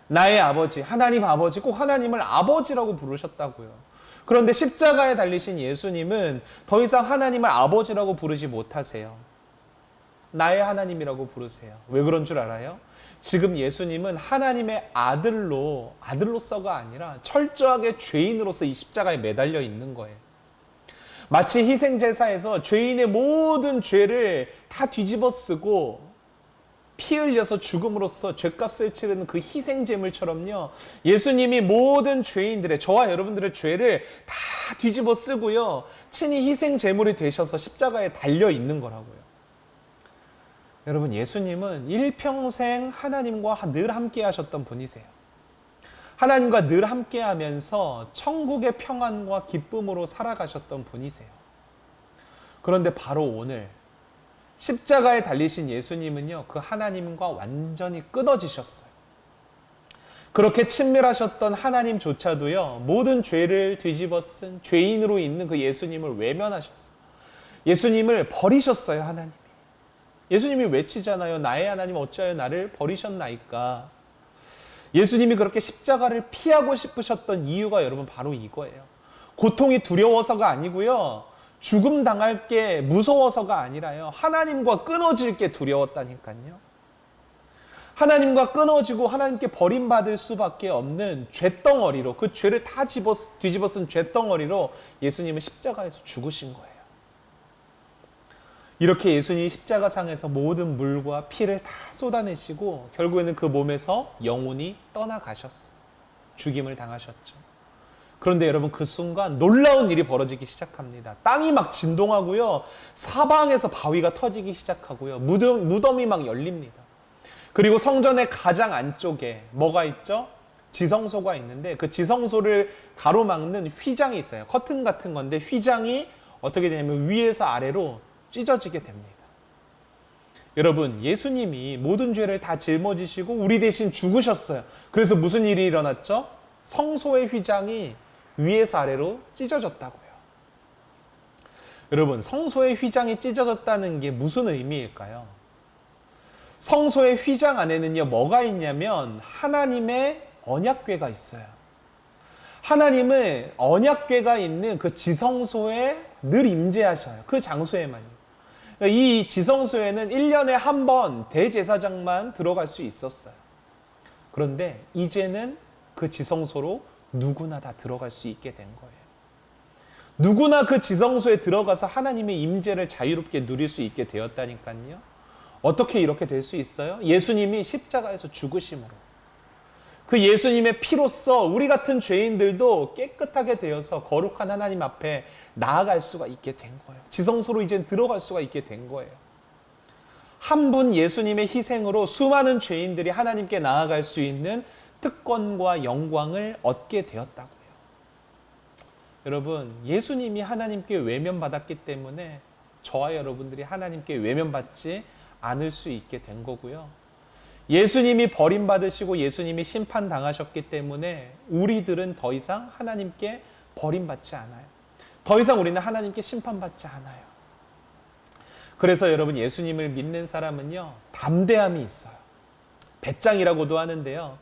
나의 아버지, 하나님 아버지, 꼭 하나님을 아버지라고 부르셨다고요. 그런데 십자가에 달리신 예수님은 더 이상 하나님을 아버지라고 부르지 못하세요. 나의 하나님이라고 부르세요. 왜 그런 줄 알아요? 지금 예수님은 하나님의 아들로서가 아니라 철저하게 죄인으로서 이 십자가에 매달려 있는 거예요. 마치 희생제사에서 죄인의 모든 죄를 다 뒤집어 쓰고 피 흘려서 죽음으로써 죄값을 치르는 그 희생제물처럼요, 예수님이 모든 죄인들의, 저와 여러분들의 죄를 다 뒤집어 쓰고요, 친히 희생제물이 되셔서 십자가에 달려 있는 거라고요. 여러분, 예수님은 일평생 하나님과 늘 함께 하셨던 분이세요. 하나님과 늘 함께 하면서 천국의 평안과 기쁨으로 살아가셨던 분이세요. 그런데 바로 오늘 십자가에 달리신 예수님은요, 그 하나님과 완전히 끊어지셨어요. 그렇게 친밀하셨던 하나님조차도요, 모든 죄를 뒤집어 쓴 죄인으로 있는 그 예수님을 외면하셨어요. 예수님을 버리셨어요, 하나님이. 예수님이 외치잖아요. 나의 하나님 어찌하여 나를 버리셨나이까. 예수님이 그렇게 십자가를 피하고 싶으셨던 이유가 여러분 바로 이거예요. 고통이 두려워서가 아니고요, 죽음 당할 게 무서워서가 아니라요, 하나님과 끊어질 게 두려웠다니까요. 하나님과 끊어지고 하나님께 버림받을 수밖에 없는 죄덩어리로, 그 죄를 다 뒤집어 쓴 죄덩어리로 예수님은 십자가에서 죽으신 거예요. 이렇게 예수님이 십자가상에서 모든 물과 피를 다 쏟아내시고 결국에는 그 몸에서 영혼이 떠나가셨어요. 죽임을 당하셨죠. 그런데 여러분, 그 순간 놀라운 일이 벌어지기 시작합니다. 땅이 막 진동하고요, 사방에서 바위가 터지기 시작하고요, 무덤이 막 열립니다. 그리고 성전의 가장 안쪽에 뭐가 있죠? 지성소가 있는데, 그 지성소를 가로막는 휘장이 있어요. 커튼 같은 건데, 휘장이 어떻게 되냐면 위에서 아래로 찢어지게 됩니다. 여러분, 예수님이 모든 죄를 다 짊어지시고 우리 대신 죽으셨어요. 그래서 무슨 일이 일어났죠? 성소의 휘장이 위에서 아래로 찢어졌다고요. 여러분, 성소의 휘장이 찢어졌다는 게 무슨 의미일까요? 성소의 휘장 안에는요, 뭐가 있냐면 하나님의 언약궤가 있어요. 하나님의 언약궤가 있는 그 지성소에 늘 임재하셔요. 그 장소에만요. 이 지성소에는 1년에 한 번 대제사장만 들어갈 수 있었어요. 그런데 이제는 그 지성소로 누구나 다 들어갈 수 있게 된 거예요. 누구나 그 지성소에 들어가서 하나님의 임재를 자유롭게 누릴 수 있게 되었다니까요. 어떻게 이렇게 될 수 있어요? 예수님이 십자가에서 죽으심으로. 그 예수님의 피로써 우리 같은 죄인들도 깨끗하게 되어서 거룩한 하나님 앞에 나아갈 수가 있게 된 거예요. 지성소로 이제 들어갈 수가 있게 된 거예요. 한 분 예수님의 희생으로 수많은 죄인들이 하나님께 나아갈 수 있는 특권과 영광을 얻게 되었다고요. 여러분, 예수님이 하나님께 외면받았기 때문에 저와 여러분들이 하나님께 외면받지 않을 수 있게 된 거고요. 예수님이 버림받으시고 예수님이 심판당하셨기 때문에 우리들은 더 이상 하나님께 버림받지 않아요. 더 이상 우리는 하나님께 심판받지 않아요. 그래서 여러분, 예수님을 믿는 사람은요, 담대함이 있어요. 배짱이라고도 하는데요,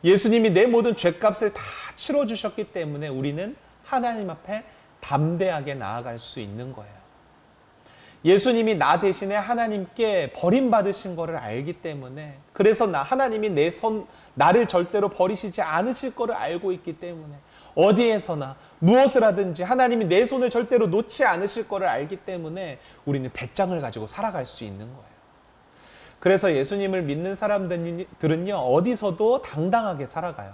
예수님이 내 모든 죄값을 다 치러주셨기 때문에 우리는 하나님 앞에 담대하게 나아갈 수 있는 거예요. 예수님이 나 대신에 하나님께 버림받으신 것을 알기 때문에, 그래서 하나님이 나를 절대로 버리시지 않으실 것을 알고 있기 때문에, 어디에서나 무엇을 하든지 하나님이 내 손을 절대로 놓지 않으실 것을 알기 때문에 우리는 배짱을 가지고 살아갈 수 있는 거예요. 그래서 예수님을 믿는 사람들은요, 어디서도 당당하게 살아가요.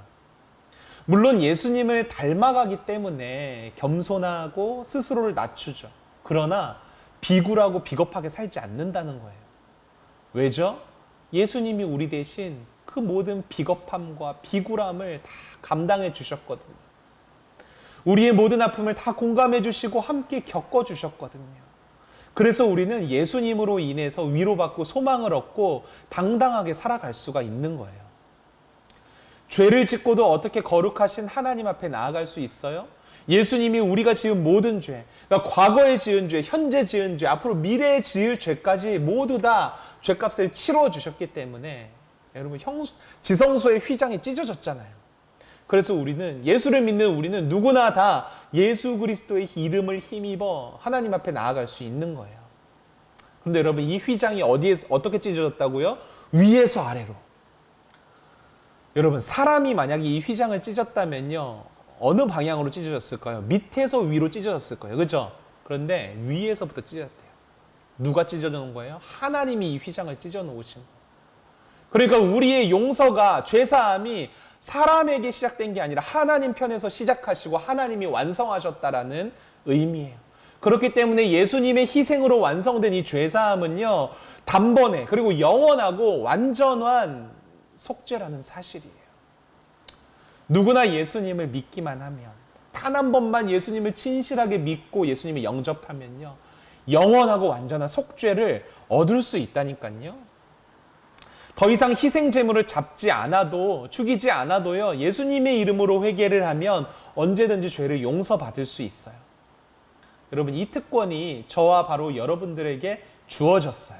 물론 예수님을 닮아가기 때문에 겸손하고 스스로를 낮추죠. 그러나 비굴하고 비겁하게 살지 않는다는 거예요. 왜죠? 예수님이 우리 대신 그 모든 비겁함과 비굴함을 다 감당해 주셨거든요. 우리의 모든 아픔을 다 공감해 주시고 함께 겪어 주셨거든요. 그래서 우리는 예수님으로 인해서 위로받고 소망을 얻고 당당하게 살아갈 수가 있는 거예요. 죄를 짓고도 어떻게 거룩하신 하나님 앞에 나아갈 수 있어요? 예수님이 우리가 지은 모든 죄, 그러니까 과거에 지은 죄, 현재 지은 죄, 앞으로 미래에 지을 죄까지 모두 다 죄값을 치러 주셨기 때문에 여러분, 지성소의 휘장이 찢어졌잖아요. 그래서 우리는, 예수를 믿는 우리는 누구나 다 예수 그리스도의 이름을 힘입어 하나님 앞에 나아갈 수 있는 거예요. 근데 여러분 이 휘장이 어떻게 찢어졌다고요? 위에서 아래로. 여러분 사람이 만약에 이 휘장을 찢었다면요. 어느 방향으로 찢어졌을까요? 밑에서 위로 찢어졌을 거예요. 그렇죠? 그런데 위에서부터 찢어졌대요. 누가 찢어놓은 거예요? 하나님이 이 휘장을 찢어놓으신 거예요. 그러니까 우리의 용서가, 죄사함이 사람에게 시작된 게 아니라 하나님 편에서 시작하시고 하나님이 완성하셨다라는 의미예요. 그렇기 때문에 예수님의 희생으로 완성된 이 죄사함은요, 단번에 그리고 영원하고 완전한 속죄라는 사실이에요. 누구나 예수님을 믿기만 하면, 단 한 번만 예수님을 진실하게 믿고 예수님을 영접하면요, 영원하고 완전한 속죄를 얻을 수 있다니까요. 더 이상 희생 제물을 잡지 않아도, 죽이지 않아도요, 예수님의 이름으로 회개를 하면 언제든지 죄를 용서받을 수 있어요. 여러분, 이 특권이 저와 바로 여러분들에게 주어졌어요.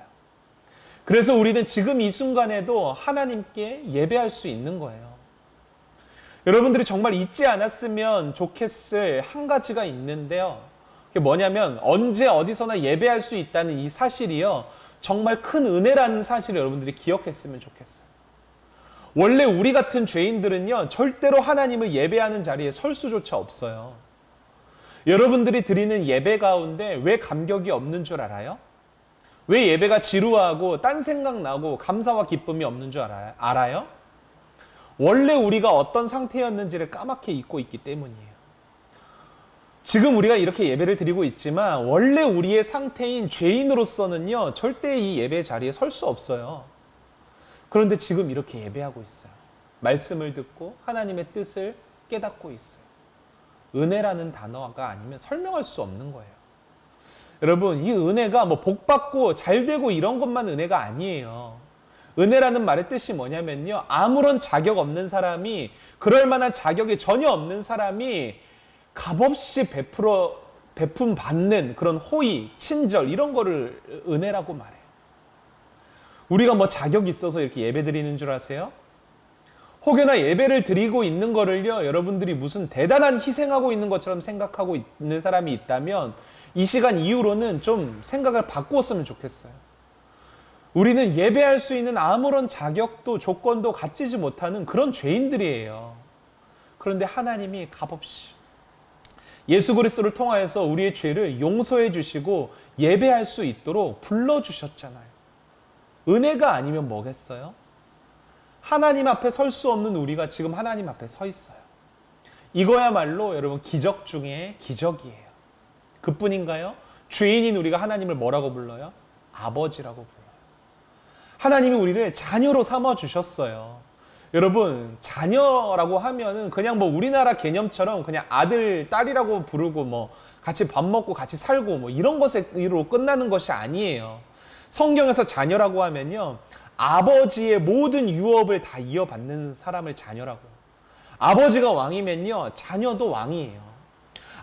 그래서 우리는 지금 이 순간에도 하나님께 예배할 수 있는 거예요. 여러분들이 정말 잊지 않았으면 좋겠을 한 가지가 있는데요. 그게 뭐냐면 언제 어디서나 예배할 수 있다는 이 사실이요, 정말 큰 은혜라는 사실을 여러분들이 기억했으면 좋겠어요. 원래 우리 같은 죄인들은요, 절대로 하나님을 예배하는 자리에 설 수조차 없어요. 여러분들이 드리는 예배 가운데 왜 감격이 없는 줄 알아요? 왜 예배가 지루하고 딴 생각나고 감사와 기쁨이 없는 줄 알아요? 원래 우리가 어떤 상태였는지를 까맣게 잊고 있기 때문이에요. 지금 우리가 이렇게 예배를 드리고 있지만 원래 우리의 상태인 죄인으로서는요, 절대 이 예배 자리에 설 수 없어요. 그런데 지금 이렇게 예배하고 있어요. 말씀을 듣고 하나님의 뜻을 깨닫고 있어요. 은혜라는 단어가 아니면 설명할 수 없는 거예요. 여러분, 이 은혜가 뭐 복받고 잘되고 이런 것만 은혜가 아니에요. 은혜라는 말의 뜻이 뭐냐면요, 아무런 자격 없는 사람이, 그럴 만한 자격이 전혀 없는 사람이 값없이 베품 받는 그런 호의, 친절, 이런 거를 은혜라고 말해요. 우리가 뭐 자격이 있어서 이렇게 예배 드리는 줄 아세요? 혹여나 예배를 드리고 있는 거를요, 여러분들이 무슨 대단한 희생하고 있는 것처럼 생각하고 있는 사람이 있다면 이 시간 이후로는 좀 생각을 바꾸었으면 좋겠어요. 우리는 예배할 수 있는 아무런 자격도 조건도 갖추지 못하는 그런 죄인들이에요. 그런데 하나님이 값없이 예수 그리스도를 통하여서 우리의 죄를 용서해 주시고 예배할 수 있도록 불러주셨잖아요. 은혜가 아니면 뭐겠어요? 하나님 앞에 설 수 없는 우리가 지금 하나님 앞에 서 있어요. 이거야말로 여러분 기적 중에 기적이에요. 그뿐인가요? 죄인인 우리가 하나님을 뭐라고 불러요? 아버지라고 불러요. 하나님이 우리를 자녀로 삼아 주셨어요. 여러분, 자녀라고 하면은 그냥 뭐 우리나라 개념처럼 그냥 아들, 딸이라고 부르고 뭐 같이 밥 먹고 같이 살고 뭐 이런 것으로 끝나는 것이 아니에요. 성경에서 자녀라고 하면요, 아버지의 모든 유업을 다 이어받는 사람을 자녀라고. 아버지가 왕이면요, 자녀도 왕이에요.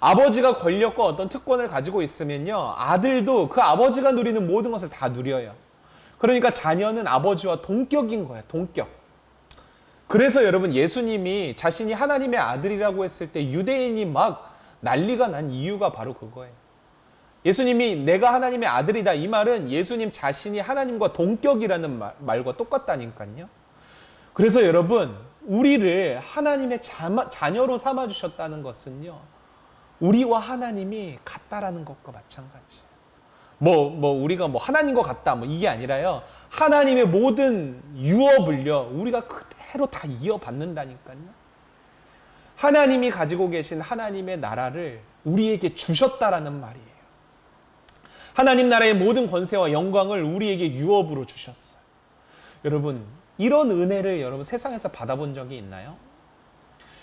아버지가 권력과 어떤 특권을 가지고 있으면요, 아들도 그 아버지가 누리는 모든 것을 다 누려요. 그러니까 자녀는 아버지와 동격인 거예요. 동격. 그래서 여러분, 예수님이 자신이 하나님의 아들이라고 했을 때 유대인이 막 난리가 난 이유가 바로 그거예요. 예수님이 내가 하나님의 아들이다, 이 말은 예수님 자신이 하나님과 동격이라는 말과 똑같다니까요. 그래서 여러분, 우리를 하나님의 자녀로 삼아주셨다는 것은요, 우리와 하나님이 같다라는 것과 마찬가지예요. 우리가 하나님과 같다, 이게 아니라요, 하나님의 모든 유업을요, 우리가 그대로 다 이어받는다니까요. 하나님이 가지고 계신 하나님의 나라를 우리에게 주셨다라는 말이에요. 하나님 나라의 모든 권세와 영광을 우리에게 유업으로 주셨어요. 여러분, 이런 은혜를 여러분 세상에서 받아본 적이 있나요?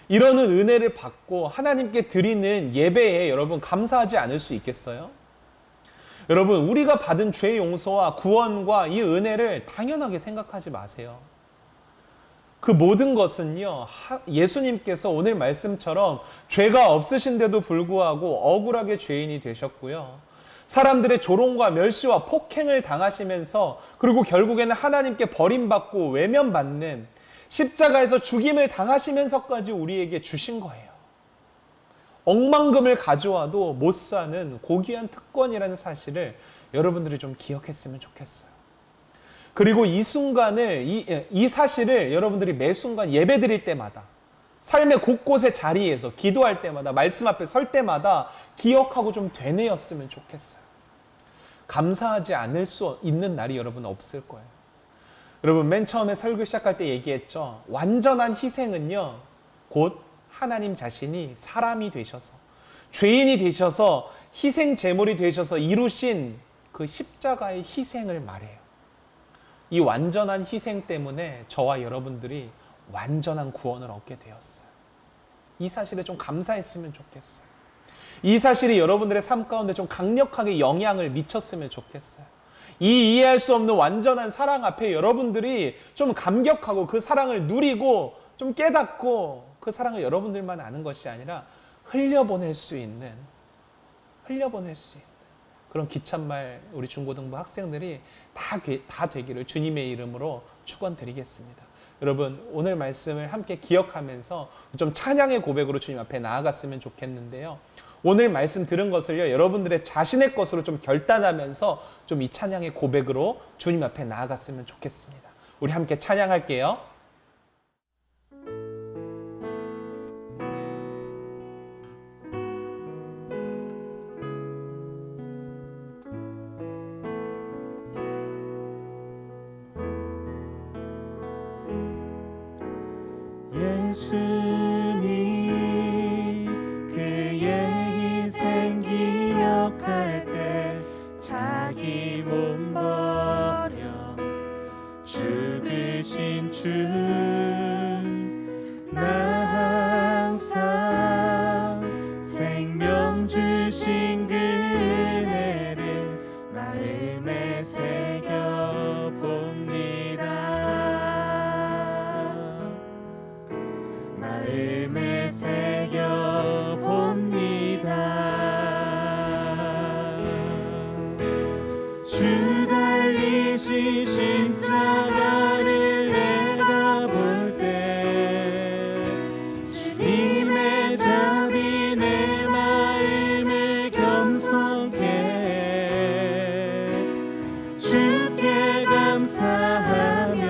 이런 은혜를 받고 하나님께 드리는 예배에 여러분 감사하지 않을 수 있겠어요? 여러분, 우리가 받은 죄 용서와 구원과 이 은혜를 당연하게 생각하지 마세요. 그 모든 것은요, 예수님께서 오늘 말씀처럼 죄가 없으신데도 불구하고 억울하게 죄인이 되셨고요, 사람들의 조롱과 멸시와 폭행을 당하시면서, 그리고 결국에는 하나님께 버림받고 외면받는 십자가에서 죽임을 당하시면서까지 우리에게 주신 거예요. 억만금을 가져와도 못 사는 고귀한 특권이라는 사실을 여러분들이 좀 기억했으면 좋겠어요. 그리고 이 순간을, 이 사실을 여러분들이 매 순간 예배 드릴 때마다, 삶의 곳곳의 자리에서 기도할 때마다, 말씀 앞에 설 때마다 기억하고 좀 되뇌었으면 좋겠어요. 감사하지 않을 수 있는 날이 여러분 없을 거예요. 여러분 맨 처음에 설교 시작할 때 얘기했죠. 완전한 희생은요, 곧 하나님 자신이 사람이 되셔서, 죄인이 되셔서, 희생 제물이 되셔서 이루신 그 십자가의 희생을 말해요. 이 완전한 희생 때문에 저와 여러분들이 완전한 구원을 얻게 되었어요. 이 사실에 좀 감사했으면 좋겠어요. 이 사실이 여러분들의 삶 가운데 좀 강력하게 영향을 미쳤으면 좋겠어요. 이 이해할 수 없는 완전한 사랑 앞에 여러분들이 좀 감격하고 그 사랑을 누리고 좀 깨닫고 그 사랑을 여러분들만 아는 것이 아니라 흘려보낼 수 있는 그런 기참말 우리 중고등부 학생들이 다 되기를 주님의 이름으로 축원드리겠습니다. 여러분 오늘 말씀을 함께 기억하면서 좀 찬양의 고백으로 주님 앞에 나아갔으면 좋겠는데요. 오늘 말씀 들은 것을요, 여러분들의 자신의 것으로 좀 결단하면서 좀 이 찬양의 고백으로 주님 앞에 나아갔으면 좋겠습니다. 우리 함께 찬양할게요. 예수님 그의 희생 기억할 때 자기 몸 버려 죽으신 주 나 항상 생명 주신 그 은혜를 마음에 새겨봅니다. 마음에 새겨봅니다. 주 달리신 십자가를 내가 볼 때 주님의 자비 내 마음을 겸손케 주께 감사하며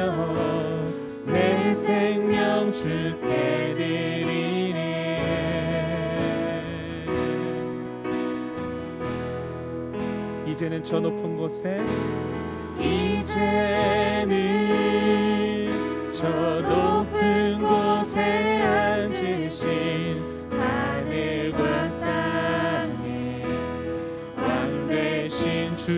내 생명 주께 드리네. 이제는 저 높은 곳에 이제는 저 높은 곳에 앉으신 하늘과 땅에 왕 되신 주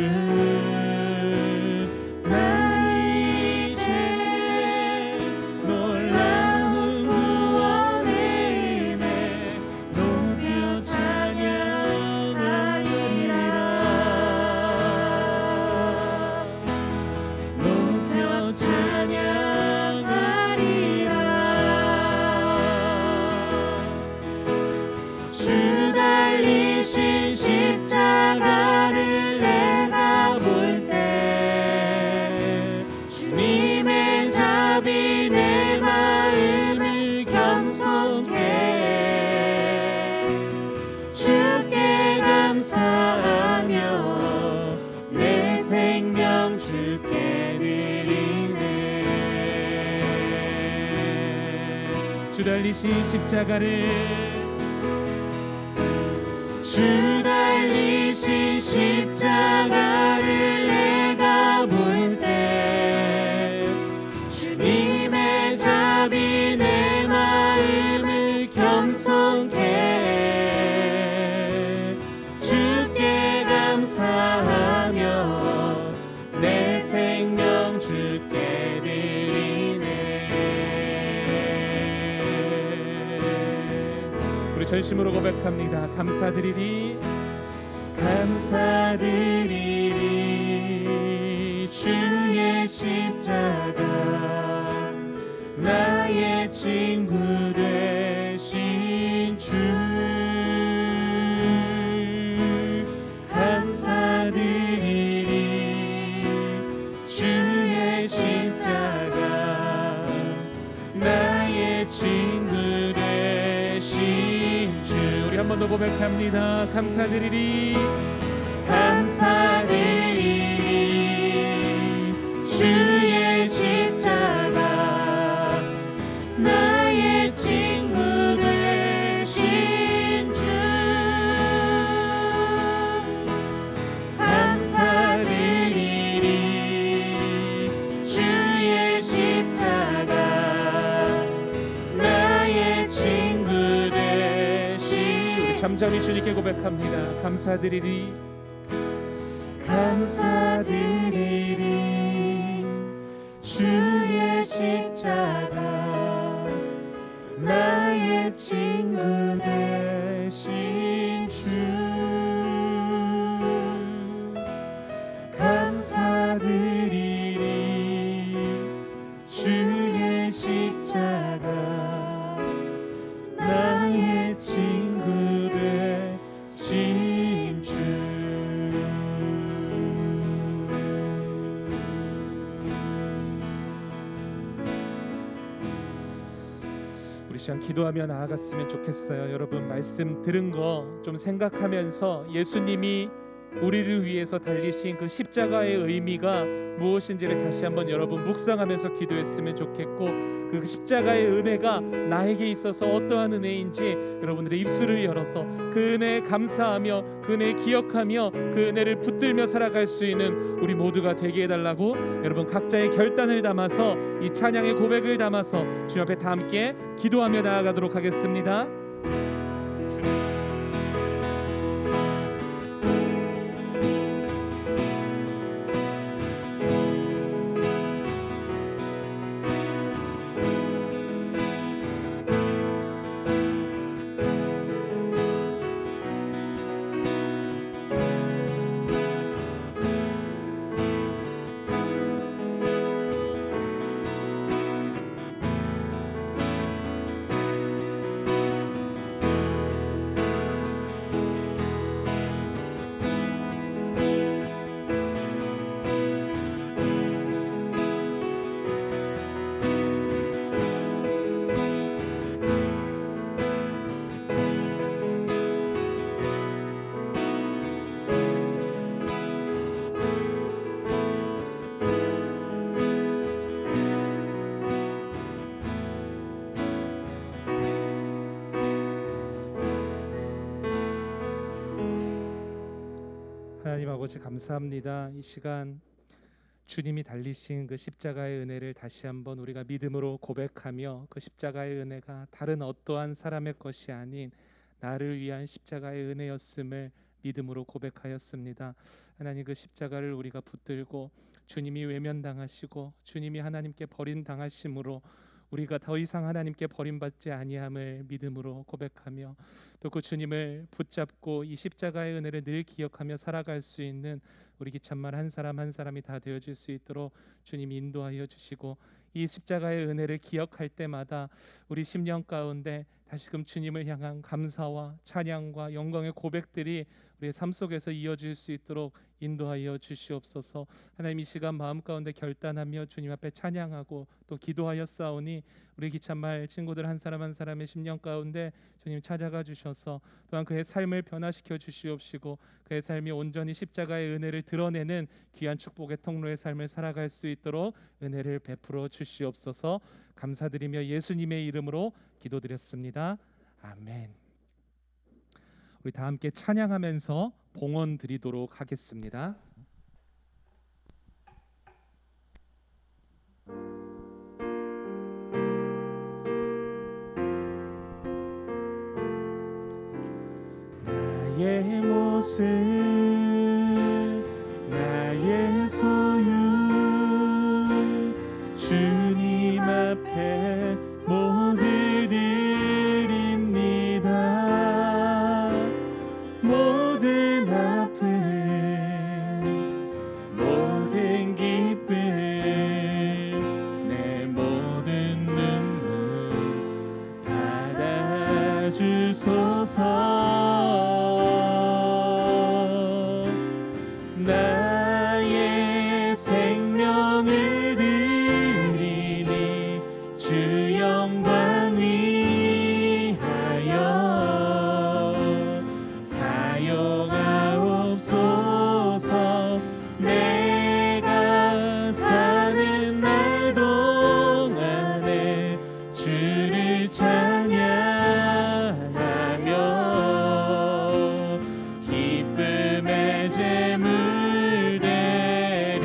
십자가를 내가 볼 때 주님의 자비 내 마음을 겸손케 주께 감사하며 내 생명 주께 드리네. 주 달리신 십자가를 주 달리신 십자가를 내가 볼 때 주님의 자비 내 마음을 겸손케 주께 감사하며 내 생명 주께 드리네. 우리 전심으로 고백합니다. 감사드리리 감사드리리 주의 십자가 나의 친구 되신 주 감사드리리 주의 십자가 나의 친구 되신 주. 우리 한 번 더 고백합니다. 감사드리리 감사드리리 감사드리리 주의 십자가 나의 친구 되신 주 감사드리리 주의 십자가 나의 친구 되신 우리 잠잠히 주님께 고백합니다. 감사드리리 감사드리리 주의 십자가 나의 친구 되신 주 감사드리리 주의 십자가 나의 친구 되신 주 우리 시간 기도하며 나아갔으면 좋겠어요. 여러분 말씀 들은 거 좀 생각하면서 예수님이 우리를 위해서 달리신 그 십자가의 의미가 무엇인지를 다시 한번 여러분 묵상하면서 기도했으면 좋겠고 그 십자가의 은혜가 나에게 있어서 어떠한 은혜인지 여러분들의 입술을 열어서 그 은혜에 감사하며 그 은혜에 기억하며 그 은혜를 붙들며 살아갈 수 있는 우리 모두가 되게 해달라고 여러분 각자의 결단을 담아서 이 찬양의 고백을 담아서 주님 앞에 다 함께 기도하며 나아가도록 하겠습니다. 하나님 아버지 감사합니다. 이 시간 주님이 달리신 그 십자가의 은혜를 다시 한번 우리가 믿음으로 고백하며 그 십자가의 은혜가 다른 어떠한 사람의 것이 아닌 나를 위한 십자가의 은혜였음을 믿음으로 고백하였습니다. 하나님 그 십자가를 우리가 붙들고 주님이 외면당하시고 주님이 하나님께 버림당하심으로 우리가 더 이상 하나님께 버림받지 아니함을 믿음으로 고백하며 또 그 주님을 붙잡고 이 십자가의 은혜를 늘 기억하며 살아갈 수 있는 우리 기찬말 한 사람 한 사람이 다 되어질 수 있도록 주님이 인도하여 주시고 이 십자가의 은혜를 기억할 때마다 우리 심령 가운데 다시금 주님을 향한 감사와 찬양과 영광의 고백들이 우리의 삶 속에서 이어질 수 있도록 인도하여 주시옵소서. 하나님 이 시간 마음 가운데 결단하며 주님 앞에 찬양하고 또 기도하였사오니 우리 기찬말 친구들 한 사람 한 사람의 심령 가운데 주님 찾아가 주셔서 또한 그의 삶을 변화시켜 주시옵시고 그의 삶이 온전히 십자가의 은혜를 드러내는 귀한 축복의 통로의 삶을 살아갈 수 있도록 은혜를 베풀어 주시옵소서. 감사드리며 예수님의 이름으로 기도드렸습니다. 아멘. 우리 다 함께 찬양하면서 봉헌 드리도록 하겠습니다. 나의 모습 나의 소유 주님 앞에 모두 드립니다. 모든 아픔 모든 기쁨 내 모든 눈물 받아주소서. 나의 생명을 드리니 주 영광 위하여 사용하옵소서. 사는 날 동안에 주를 찬양하며 기쁨의 제물 대리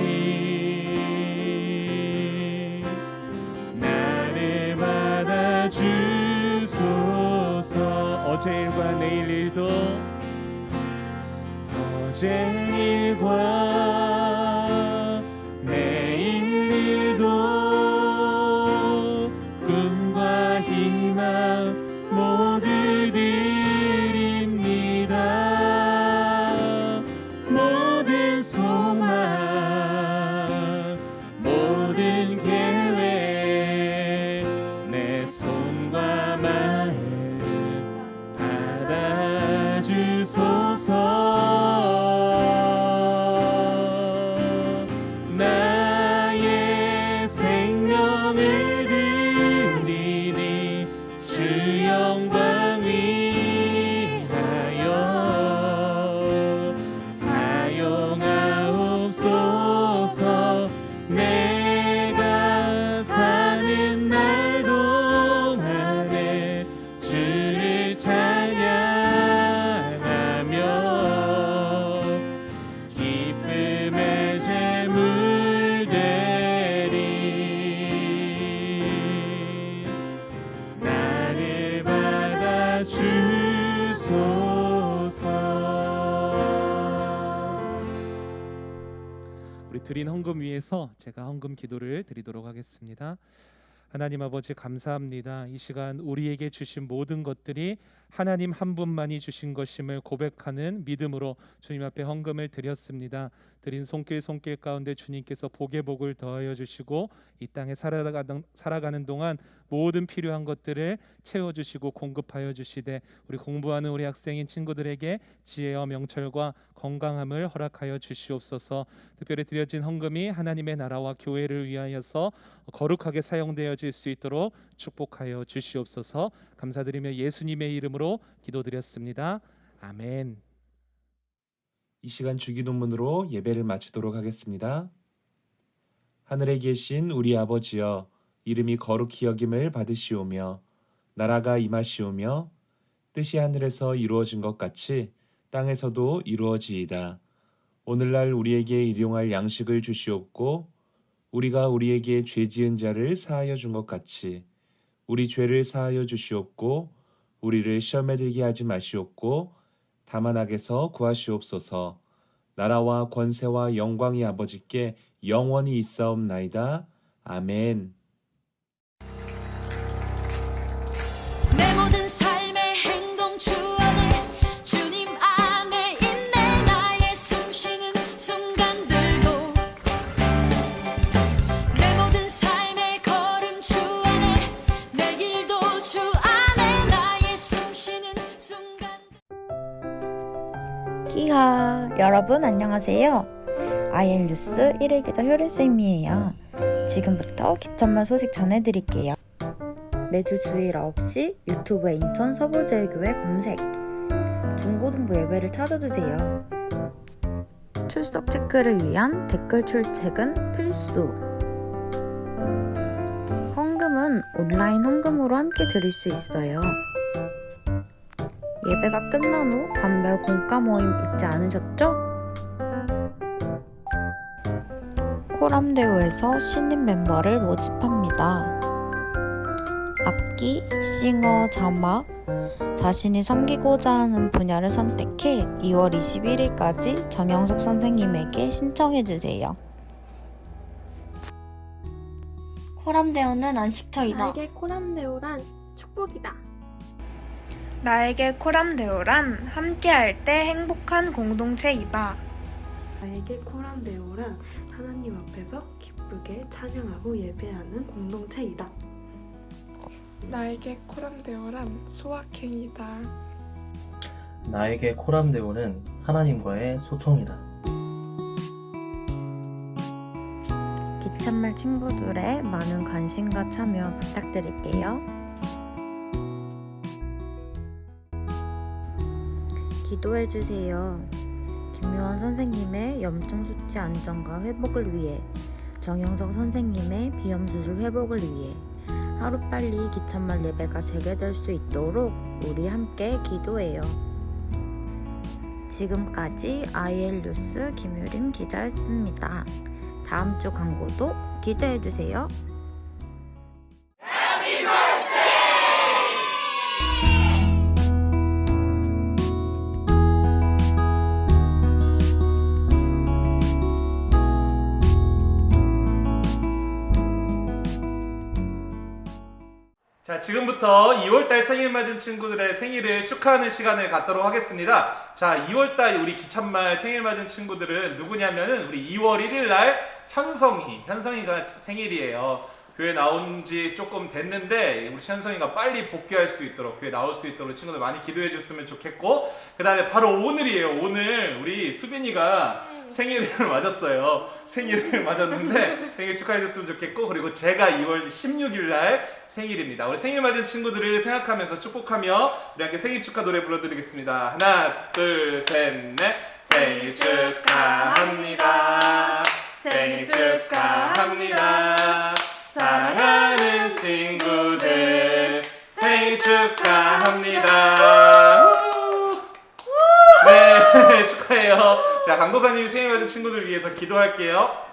나를 받아주소서. 어제 일과 내일 일도 어제 일과 내일 일도 꿈과 희망 모두 드립니다. 모든 소망 모든 계획 내 손과 마음 받아주소서. 나의 생명을 드리니 주 영광 위하여 사용하옵소서. 내가 사는 날 동안에 주를 찬양하며 기쁨의 제물 대리 나를 받아주소서. 우리 드린 헌금 위에서 제가 헌금 기도를 드리도록 하겠습니다. 하나님 아버지 감사합니다. 이 시간 우리에게 주신 모든 것들이 하나님 한 분만이 주신 것임을 고백하는 믿음으로 주님 앞에 헌금을 드렸습니다. 드린 손길 가운데 주님께서 복의 복을 더하여 주시고 이 땅에 살아가는 동안 모든 필요한 것들을 채워주시고 공급하여 주시되 우리 공부하는 우리 학생인 친구들에게 지혜와 명철과 건강함을 허락하여 주시옵소서. 특별히 드려진 헌금이 하나님의 나라와 교회를 위하여서 거룩하게 사용되어질 수 있도록 축복하여 주시옵소서. 감사드리며 예수님의 이름으로 기도드렸습니다. 아멘. 이 시간 주기도문으로 예배를 마치도록 하겠습니다. 하늘에 계신 우리 아버지여, 이름이 거룩히 여김을 받으시오며 나라가 임하시오며 뜻이 하늘에서 이루어진 것 같이 땅에서도 이루어지이다. 오늘날 우리에게 일용할 양식을 주시옵고 우리가 우리에게 죄 지은 자를 사하여 준 것 같이 우리 죄를 사하여 주시옵고 우리를 시험에 들게 하지 마시옵고 다만 악에서 구하시옵소서. 나라와 권세와 영광이 아버지께 영원히 있사옵나이다. 아멘. 내 모든 삶의 행동 주 안에 주님 안에 있네. 나의 숨쉬는 순간들도 내 모든 삶의 걸음 주 안에 내 길도 주 안에 나의 숨쉬는 순간들. 키하, 여러분 안녕하세요. IL 뉴스 1일 기자 효림쌤이에요. 지금부터 기천말 소식 전해드릴게요. 매주 주일 9시 유튜브에 인천 서부제일교회 검색, 중고등부 예배를 찾아주세요. 출석 체크를 위한 댓글 출첵은 필수. 헌금은 온라인 헌금으로 함께 드릴 수 있어요. 예배가 끝난 후 반별 공과 모임 잊지 않으셨죠? 코람데오에서 신인 멤버를 모집합니다. 악기, 싱어, 자막, 자신이 섬기고자 하는 분야를 선택해 2월 21일까지 정영석 선생님에게 신청해주세요. 코람데오는 안식처이다. 나에게 코람데오란 축복이다. 나에게 코람데오란 함께할 때 행복한 공동체이다. 나에게 코람데오란 하나님 앞에서 기쁘게 찬양하고 예배하는 공동체이다. 나에게 코람데오란 소확행이다. 나에게 코람데오는 하나님과의 소통이다. 기천말 친구들의 많은 관심과 참여 부탁드릴게요. 기도해주세요. 김요한 선생님의 염증 수치 안정과 회복을 위해 정영석 선생님의 비염수술 회복을 위해 하루빨리 기참말 예배가 재개될 수 있도록 우리 함께 기도해요. 지금까지 IL뉴스 김유림 기자였습니다. 다음 주 광고도 기대해주세요. 자, 지금부터 2월달 생일 맞은 친구들의 생일을 축하하는 시간을 갖도록 하겠습니다. 자, 2월달 우리 기참말 생일 맞은 친구들은 누구냐면은 우리 2월 1일 날 현성이가 생일이에요. 교회 나온 지 조금 됐는데 우리 현성이가 빨리 복귀할 수 있도록, 교회 나올 수 있도록 친구들 많이 기도해 줬으면 좋겠고, 그 다음에 바로 오늘이에요. 오늘 우리 수빈이가 생일을 맞았어요. 생일을 맞았는데 생일 축하해 줬으면 좋겠고, 그리고 제가 2월 16일 날 생일입니다. 우리 생일 맞은 친구들을 생각하면서 축복하며 우리 함께 생일 축하 노래 불러드리겠습니다. 하나, 둘, 셋, 넷. 생일 축하합니다. 생일 축하합니다. 사랑하는 친구들 생일 축하합니다. 네, 축하해요. 자, 강도사님이 생일 맞은 친구들 위해서 기도할게요.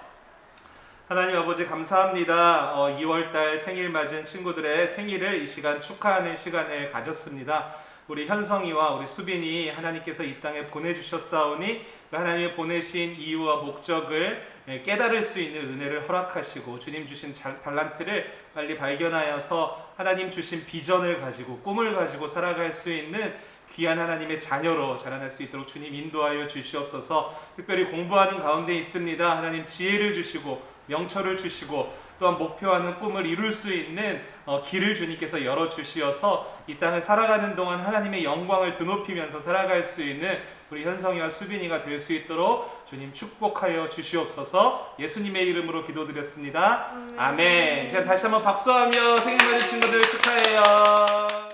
하나님 아버지 감사합니다. 2월달 생일 맞은 친구들의 생일을 이 시간 축하하는 시간을 가졌습니다. 우리 현성이와 우리 수빈이 하나님께서 이 땅에 보내주셨사오니 그 하나님이 보내신 이유와 목적을 깨달을 수 있는 은혜를 허락하시고, 주님 주신 달란트를 빨리 발견하여서 하나님 주신 비전을 가지고 꿈을 가지고 살아갈 수 있는 귀한 하나님의 자녀로 자라날 수 있도록 주님 인도하여 주시옵소서. 특별히 공부하는 가운데 있습니다. 하나님 지혜를 주시고 명철을 주시고 또한 목표하는 꿈을 이룰 수 있는 길을 주님께서 열어주시어서 이 땅을 살아가는 동안 하나님의 영광을 드높이면서 살아갈 수 있는 우리 현성이와 수빈이가 될 수 있도록 주님 축복하여 주시옵소서. 예수님의 이름으로 기도드렸습니다. 아멘. 이 시간 다시 한번 박수하며 생일 맞은 친구들 축하해요.